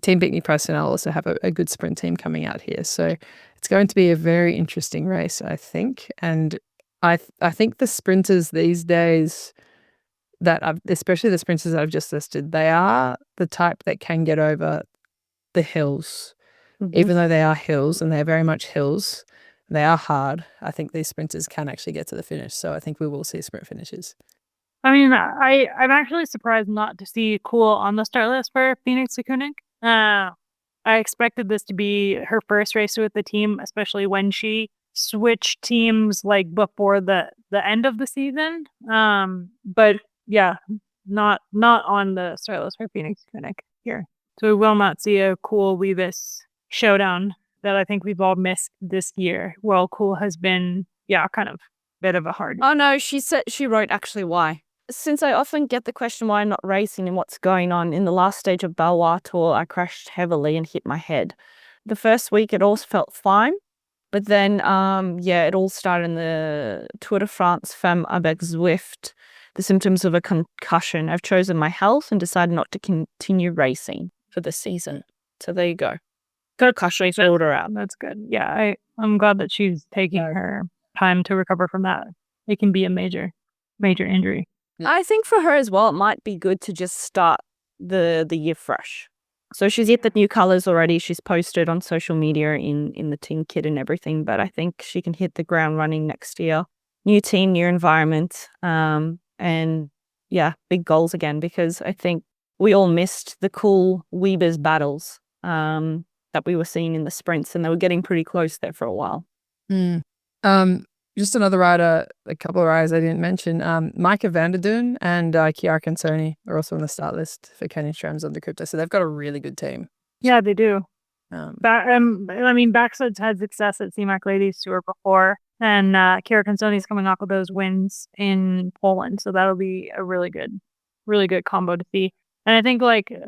Team Bikini Personnel also have a good sprint team coming out here. So it's going to be a very interesting race, I think. And I think the sprinters these days, especially the sprinters that I've just listed, they are the type that can get over the hills. Mm-hmm. Even though they are hills, and they're very much hills, they are hard. I think these sprinters can actually get to the finish. So I think we will see sprint finishes. I mean, I'm actually surprised not to see Cool on the start list for Phoenix Koenig. I expected this to be her first race with the team, especially when she switched teams like before the end of the season. But yeah, not on the start list for Phoenix Koenig here. So we will not see a Cool Weavis showdown that I think we've all missed this year. Well, Cool has been, kind of a bit of a hard. Oh no, she wrote actually why. Since I often get the question why I'm not racing and what's going on, in the last stage of Balois Tour, I crashed heavily and hit my head. The first week it all felt fine, but then, it all started in the Tour de France Femme avec Zwift, the symptoms of a concussion. I've chosen my health and decided not to continue racing for the season. So there you go. Concussion filled her out. That's good. Yeah, I'm glad that she's taking her time to recover from that. It can be a major injury. I think for her as well, it might be good to just start the year fresh. So she's hit the new colors already. She's posted on social media in the team kit and everything, but I think she can hit the ground running next year. New team, new environment, and big goals again, because I think we all missed the cool Weavers battles that we were seeing in the sprints, and they were getting pretty close there for a while. Just another rider, a couple of riders I didn't mention. Micah Vanderdoen and Chiara Consoni are also on the start list for Kenny Strams under Crypto, so they've got a really good team. Yeah, they do. Backside's had success at Simac Ladies Tour before, and Chiara Consoni's coming off of those wins in Poland, so that'll be a really good combo to see. And I think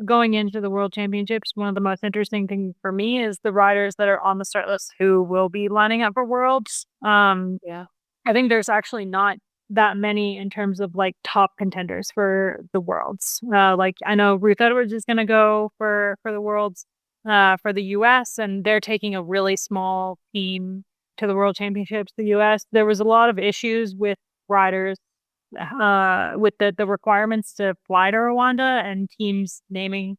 going into the World Championships, one of the most interesting things for me is the riders that are on the start list who will be lining up for Worlds. I think there's actually not that many in terms of top contenders for the Worlds. I know Ruth Edwards is going to go for the Worlds. for the US, and they're taking a really small team to the World Championships, the US. There was a lot of issues with riders with the requirements to fly to Rwanda and teams naming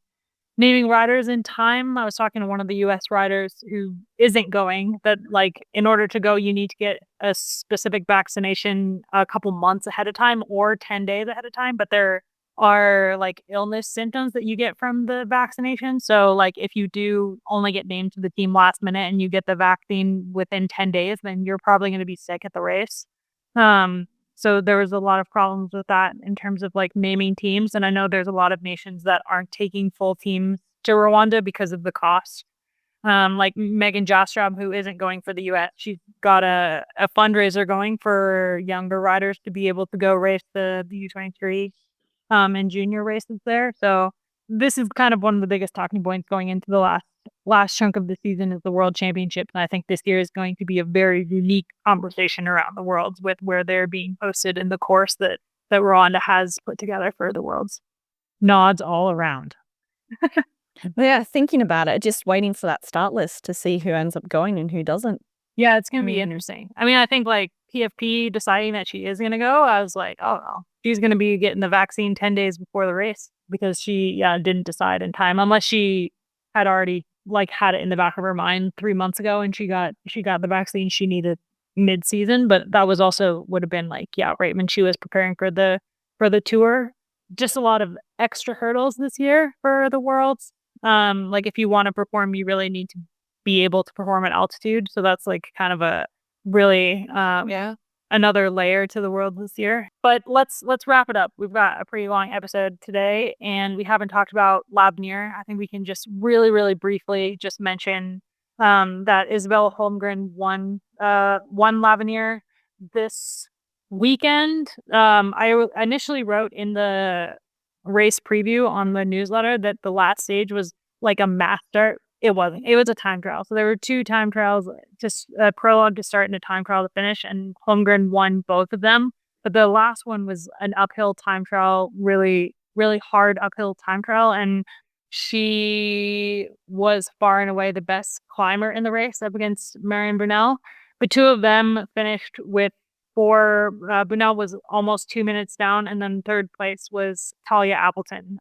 riders in time. I was talking to one of the US riders who isn't going, that like in order to go, you need to get a specific vaccination a couple months ahead of time or 10 days ahead of time. But there are like illness symptoms that you get from the vaccination. So like if you do only get named to the team last minute and you get the vaccine within 10 days, then you're probably going to be sick at the race. So there was a lot of problems with that in terms of like naming teams. And I know there's a lot of nations that aren't taking full teams to Rwanda because of the cost. Like Megan Jostrab, who isn't going for the US, she's got a fundraiser going for younger riders to be able to go race the U23 and junior races there. So this is kind of one of the biggest talking points going into the last chunk of the season is the World Championship. And I think this year is going to be a very unique conversation around the worlds with where they're being posted in the course that Rwanda has put together for the worlds. Nods all around. Yeah, thinking about it, just waiting for that start list to see who ends up going and who doesn't. Yeah, it's going to be interesting. I mean, I think like PFP deciding that she is going to go, I was like, oh, no. She's going to be getting the vaccine 10 days before the race because she didn't decide in time, unless she had already like had it in the back of her mind 3 months ago and she got the vaccine she needed mid-season. But that was also would have been like, right when she was preparing for the tour. Just a lot of extra hurdles this year for the Worlds. Like if you want to perform, you really need to be able to perform at altitude. So that's like kind of a really another layer to the world this year. But let's wrap it up. We've got a pretty long episode today and we haven't talked about L'Avenir. I think we can just really, really briefly just mention that Isabella Holmgren won L'Avenir this weekend. I initially wrote in the race preview on the newsletter that the last stage was like a mass start. It wasn't. It was a time trial. So there were 2 time trials, just a prologue to start and a time trial to finish, and Holmgren won both of them. But the last one was an uphill time trial, really, really hard uphill time trial, and she was far and away the best climber in the race up against Marion Brunel. The 2 of them finished with 4. Brunel was almost 2 minutes down, and then third place was Talia Appleton,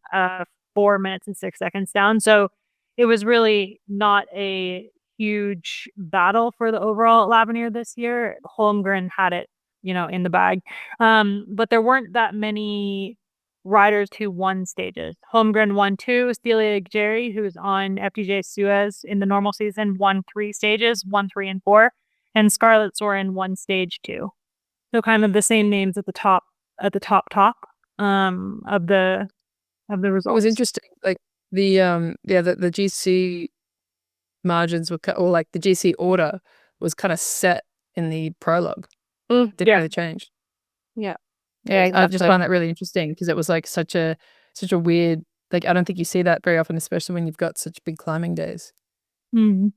4 minutes and 6 seconds down. So it was really not a huge battle for the overall L'Avenir this year. Holmgren had it, in the bag. But there weren't that many riders who won stages. Holmgren won 2. Celia Geri, who's on FDJ Suez in the normal season, won 3 stages, 1, 3, and 4. And Scarlett Soren won stage 2. So kind of the same names at the top of the results. It was interesting. Like the GC margins were or like the GC order was kind of set in the prologue. Didn't really change. Yeah, I just found that really interesting because it was like such a weird, like I don't think you see that very often, especially when you've got such big climbing days. Mm-hmm.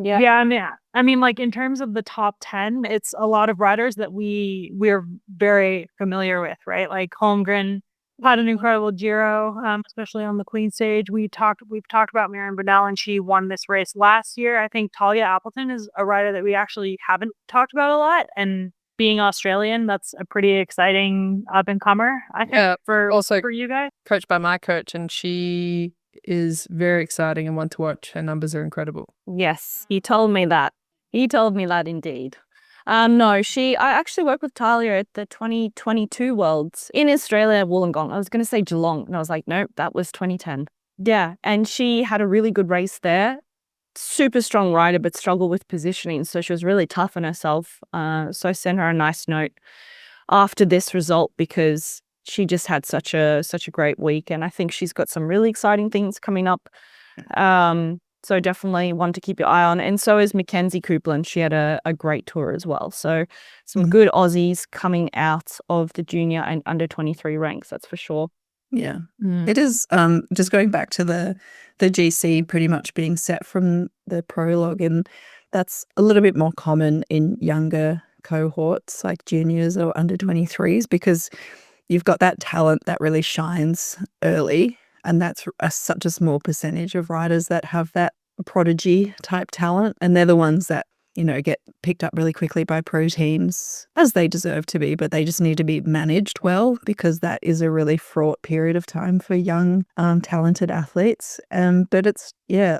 Yeah. I mean, like in terms of the top 10, it's a lot of riders that we're very familiar with, right? Like Holmgren had an incredible Giro, especially on the Queen stage. We've talked about Marion Brunel, and she won this race last year. I think Talia Appleton is a rider that we actually haven't talked about a lot, and being Australian, that's a pretty exciting up and comer. I think for you guys. Coached by my coach, and she is very exciting and one to watch. Her numbers are incredible. Yes, he told me that. Indeed. No, I actually worked with Talia at the 2022 Worlds in Australia, Wollongong. I was going to say Geelong, and I was like, nope, that was 2010. Yeah, and she had a really good race there. Super strong rider, but struggled with positioning, so she was really tough on herself. So I sent her a nice note after this result because she just had such a great week, and I think she's got some really exciting things coming up. So definitely one to keep your eye on. And so is Mackenzie Coupland. She had a great tour as well. So some good Aussies coming out of the junior and under 23 ranks, that's for sure. Yeah. It is just going back to the GC pretty much being set from the prologue, and that's a little bit more common in younger cohorts like juniors or under 23s because you've got that talent that really shines early. And that's such a small percentage of riders that have that a prodigy type talent, and they're the ones that, you know, get picked up really quickly by pro teams, as they deserve to be, but they just need to be managed well, because that is a really fraught period of time for young, talented athletes. But it's, yeah,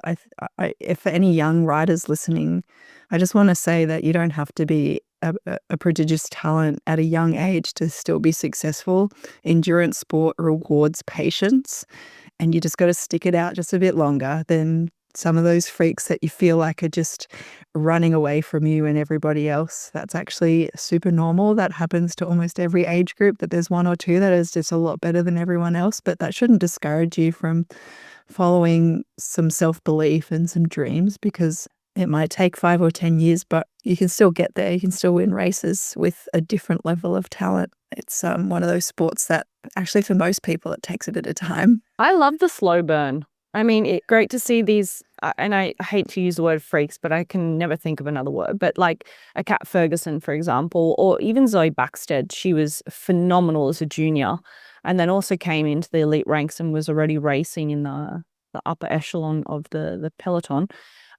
if any young riders listening, I just want to say that you don't have to be a prodigious talent at a young age to still be successful. Endurance sport rewards patience, and you just got to stick it out just a bit longer than some of those freaks that you feel like are just running away from you and everybody else. That's actually super normal. That happens to almost every age group, that there's one or two that is just a lot better than everyone else. But that shouldn't discourage you from following some self-belief and some dreams, because it might take 5 or 10 years, but you can still get there. You can still win races with a different level of talent. It's one of those sports that actually for most people it takes a bit of time. I love the slow burn. I mean, it's great to see these, and I hate to use the word freaks, but I can never think of another word. But like a Kat Ferguson, for example, or even Zoe Backstead, she was phenomenal as a junior, and then also came into the elite ranks and was already racing in the upper echelon of the peloton.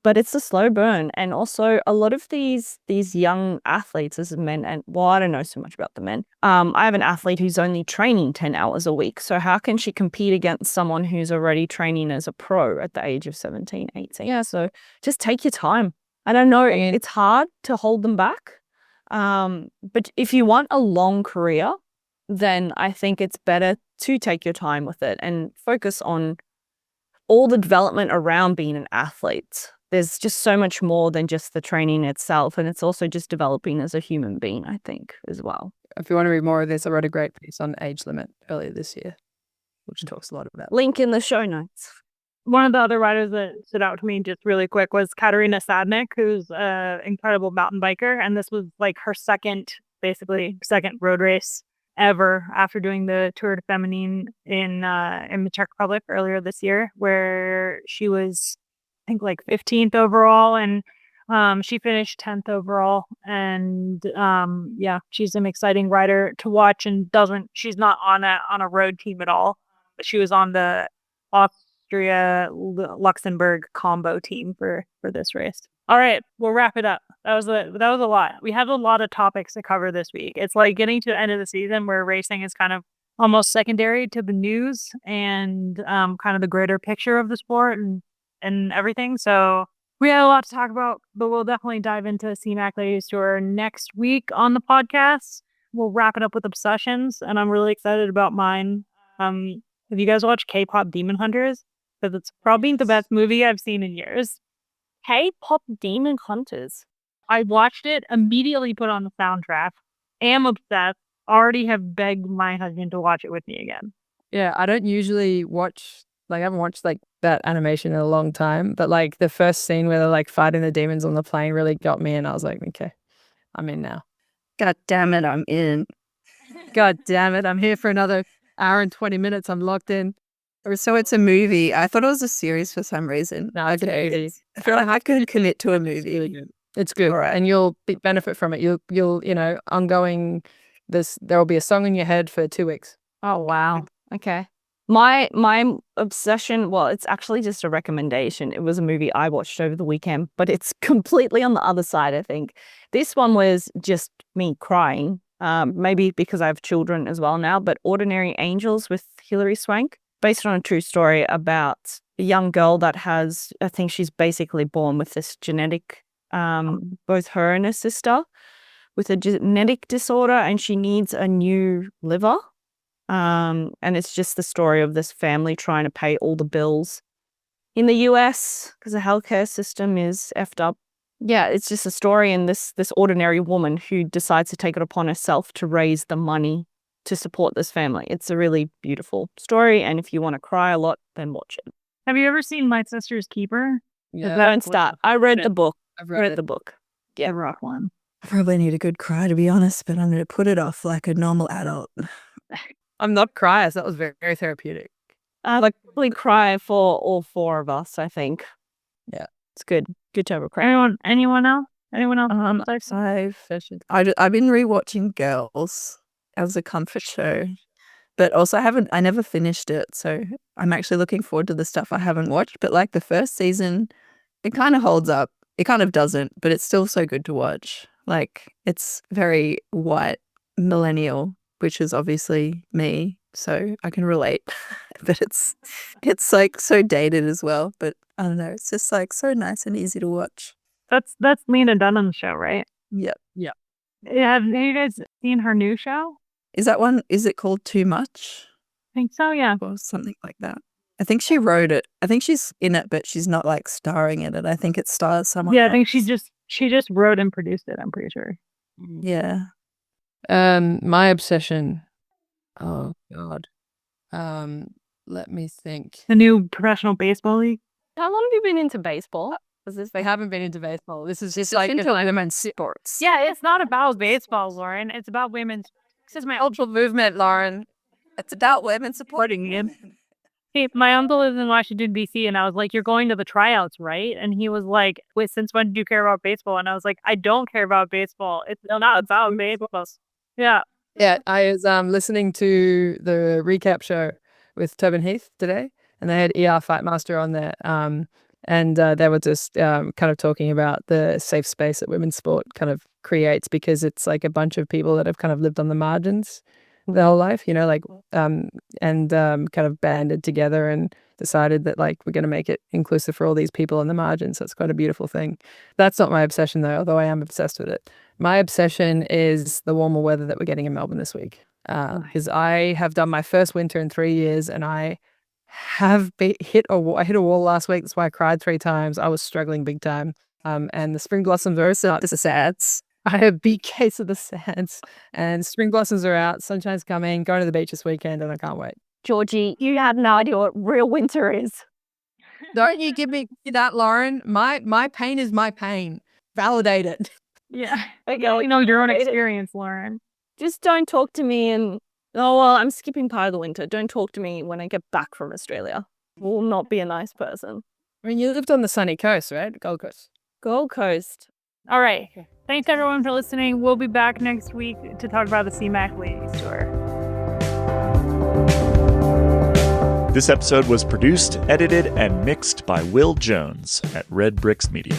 But it's a slow burn. And also a lot of these young athletes as men, and well, I don't know so much about the men. I have an athlete who's only training 10 hours a week. So how can she compete against someone who's already training as a pro at the age of 17, 18? Yeah, so just take your time. I don't know, it's hard to hold them back. But if you want a long career, then I think it's better to take your time with it and focus on all the development around being an athlete. There's just so much more than just the training itself. And it's also just developing as a human being, I think, as well. If you want to read more of this, I wrote a great piece on age limit earlier this year, which talks a lot about it. Link in the show notes. One of the other riders that stood out to me just really quick was Katarina Sadnik, who's an incredible mountain biker. And this was like her second road race ever, after doing the Tour de Feminine in the Czech Republic earlier this year, where she was, I think, like 15th overall, and she finished 10th overall. And yeah, she's an exciting rider to watch, and she's not on a road team at all, but she was on the Austria Luxembourg combo team for this race. All right, we'll wrap it up. That was a lot. We have a lot of topics to cover this week. It's like getting to the end of the season where racing is kind of almost secondary to the news and kind of the greater picture of the sport and everything. So we had a lot to talk about, but we'll definitely dive into Simac Ladies Tour next week on the podcast. We'll wrap it up with Obsessions, and I'm really excited about mine. Have you guys watched K-pop Demon Hunters? Because it's probably the best movie I've seen in years. K-pop Demon Hunters. I watched it, immediately put on the soundtrack, am obsessed, already have begged my husband to watch it with me again. Yeah, I don't usually watch, I haven't watched that animation in a long time, but like the first scene where they're like fighting the demons on the plane really got me, and I was like, okay, I'm in now. God damn it, I'm in. God damn it, I'm here for another hour and 20 minutes. I'm locked in. So it's a movie. I thought it was a series for some reason. No, it's a movie. I feel like I couldn't commit to a movie. It's good, All right. and you'll benefit from it. You'll ongoing. There will be a song in your head for 2 weeks. Oh, wow. Okay. My obsession, well, it's actually just a recommendation. It was a movie I watched over the weekend, but it's completely on the other side, I think. This one was just me crying, maybe because I have children as well now, but Ordinary Angels with Hilary Swank, based on a true story about a young girl that has, I think she's basically born with this genetic, both her and her sister, with a genetic disorder, and she needs a new liver. And it's just the story of this family trying to pay all the bills in the US because the healthcare system is effed up. Yeah, it's just a story, and this ordinary woman who decides to take it upon herself to raise the money to support this family. It's a really beautiful story, and if you want to cry a lot, then watch it. Have you ever seen My Sister's Keeper? Yeah, Don't start. I read the book. I've read the book. Yeah, the rock one. I probably need a good cry, to be honest, but I'm going to put it off like a normal adult. I'm not crying. So that was very, very therapeutic. I probably cry for all four of us, I think. Yeah. It's good. Good to have a cry. Anyone else? Anyone else? I've been rewatching Girls as a comfort show, but also I never finished it, so I'm actually looking forward to the stuff I haven't watched. But like the first season it kind of holds up. It kind of doesn't, but it's still so good to watch. Like, it's very white millennial, which is obviously me, so I can relate. But it's like so dated as well. But I don't know, it's just like so nice and easy to watch. That's Lena Dunham's show, right? Yep. Have you guys seen her new show? Is that one? Is it called Too Much I think so, yeah. or something like that? I think she wrote it. I think she's in it, but she's not like starring in it. I think it stars someone. Yeah, I think else. she just wrote and produced it, I'm pretty sure. Yeah. My obsession. Oh God. Let me think. The new professional baseball league. How long have you been into baseball? Was this I haven't been into baseball. This is just Just like into women's sports. Yeah, it's not about baseball, Lauren. It's about women's. This is my Cultural movement, Lauren. It's about women supporting him. Hey, my uncle lives in Washington, D.C., and I was like, "You're going to the tryouts, right?" And he was like, "Wait, since when do you care about baseball?" And I was like, "I don't care about baseball. It's not about baseball." Yeah. Yeah, I was listening to the recap show with Tobin Heath today, and they had ER Fightmaster on there. And they were just kind of talking about the safe space that women's sport kind of creates, because it's like a bunch of people that have kind of lived on the margins their whole life, you know, like and kind of banded together and decided that like we're going to make it inclusive for all these people on the margins. So it's quite a beautiful thing. That's not my obsession though, although I am obsessed with it. My obsession is the warmer weather that we're getting in Melbourne this week, because I have done my first winter in 3 years, and I have hit a wall last week. That's why I cried 3 times. I was struggling big time. And the spring blossoms are out. This is sads. I have a big case of the sads, and spring blossoms are out. Sunshine's coming. Going to the beach this weekend, and I can't wait. Georgie, you had no idea what real winter is. Don't you give me that, Lauren. My pain is my pain. Validate it. Yeah. You know your own experience, Lauren. Just don't talk to me and, oh, well, I'm skipping part of the winter. Don't talk to me when I get back from Australia. Will not be a nice person. I mean, you lived on the sunny coast, right? Gold Coast. Gold Coast. All right. Thanks everyone for listening. We'll be back next week to talk about the Simac Ladies Tour. This episode was produced, edited, and mixed by Will Jones at Red Bricks Media.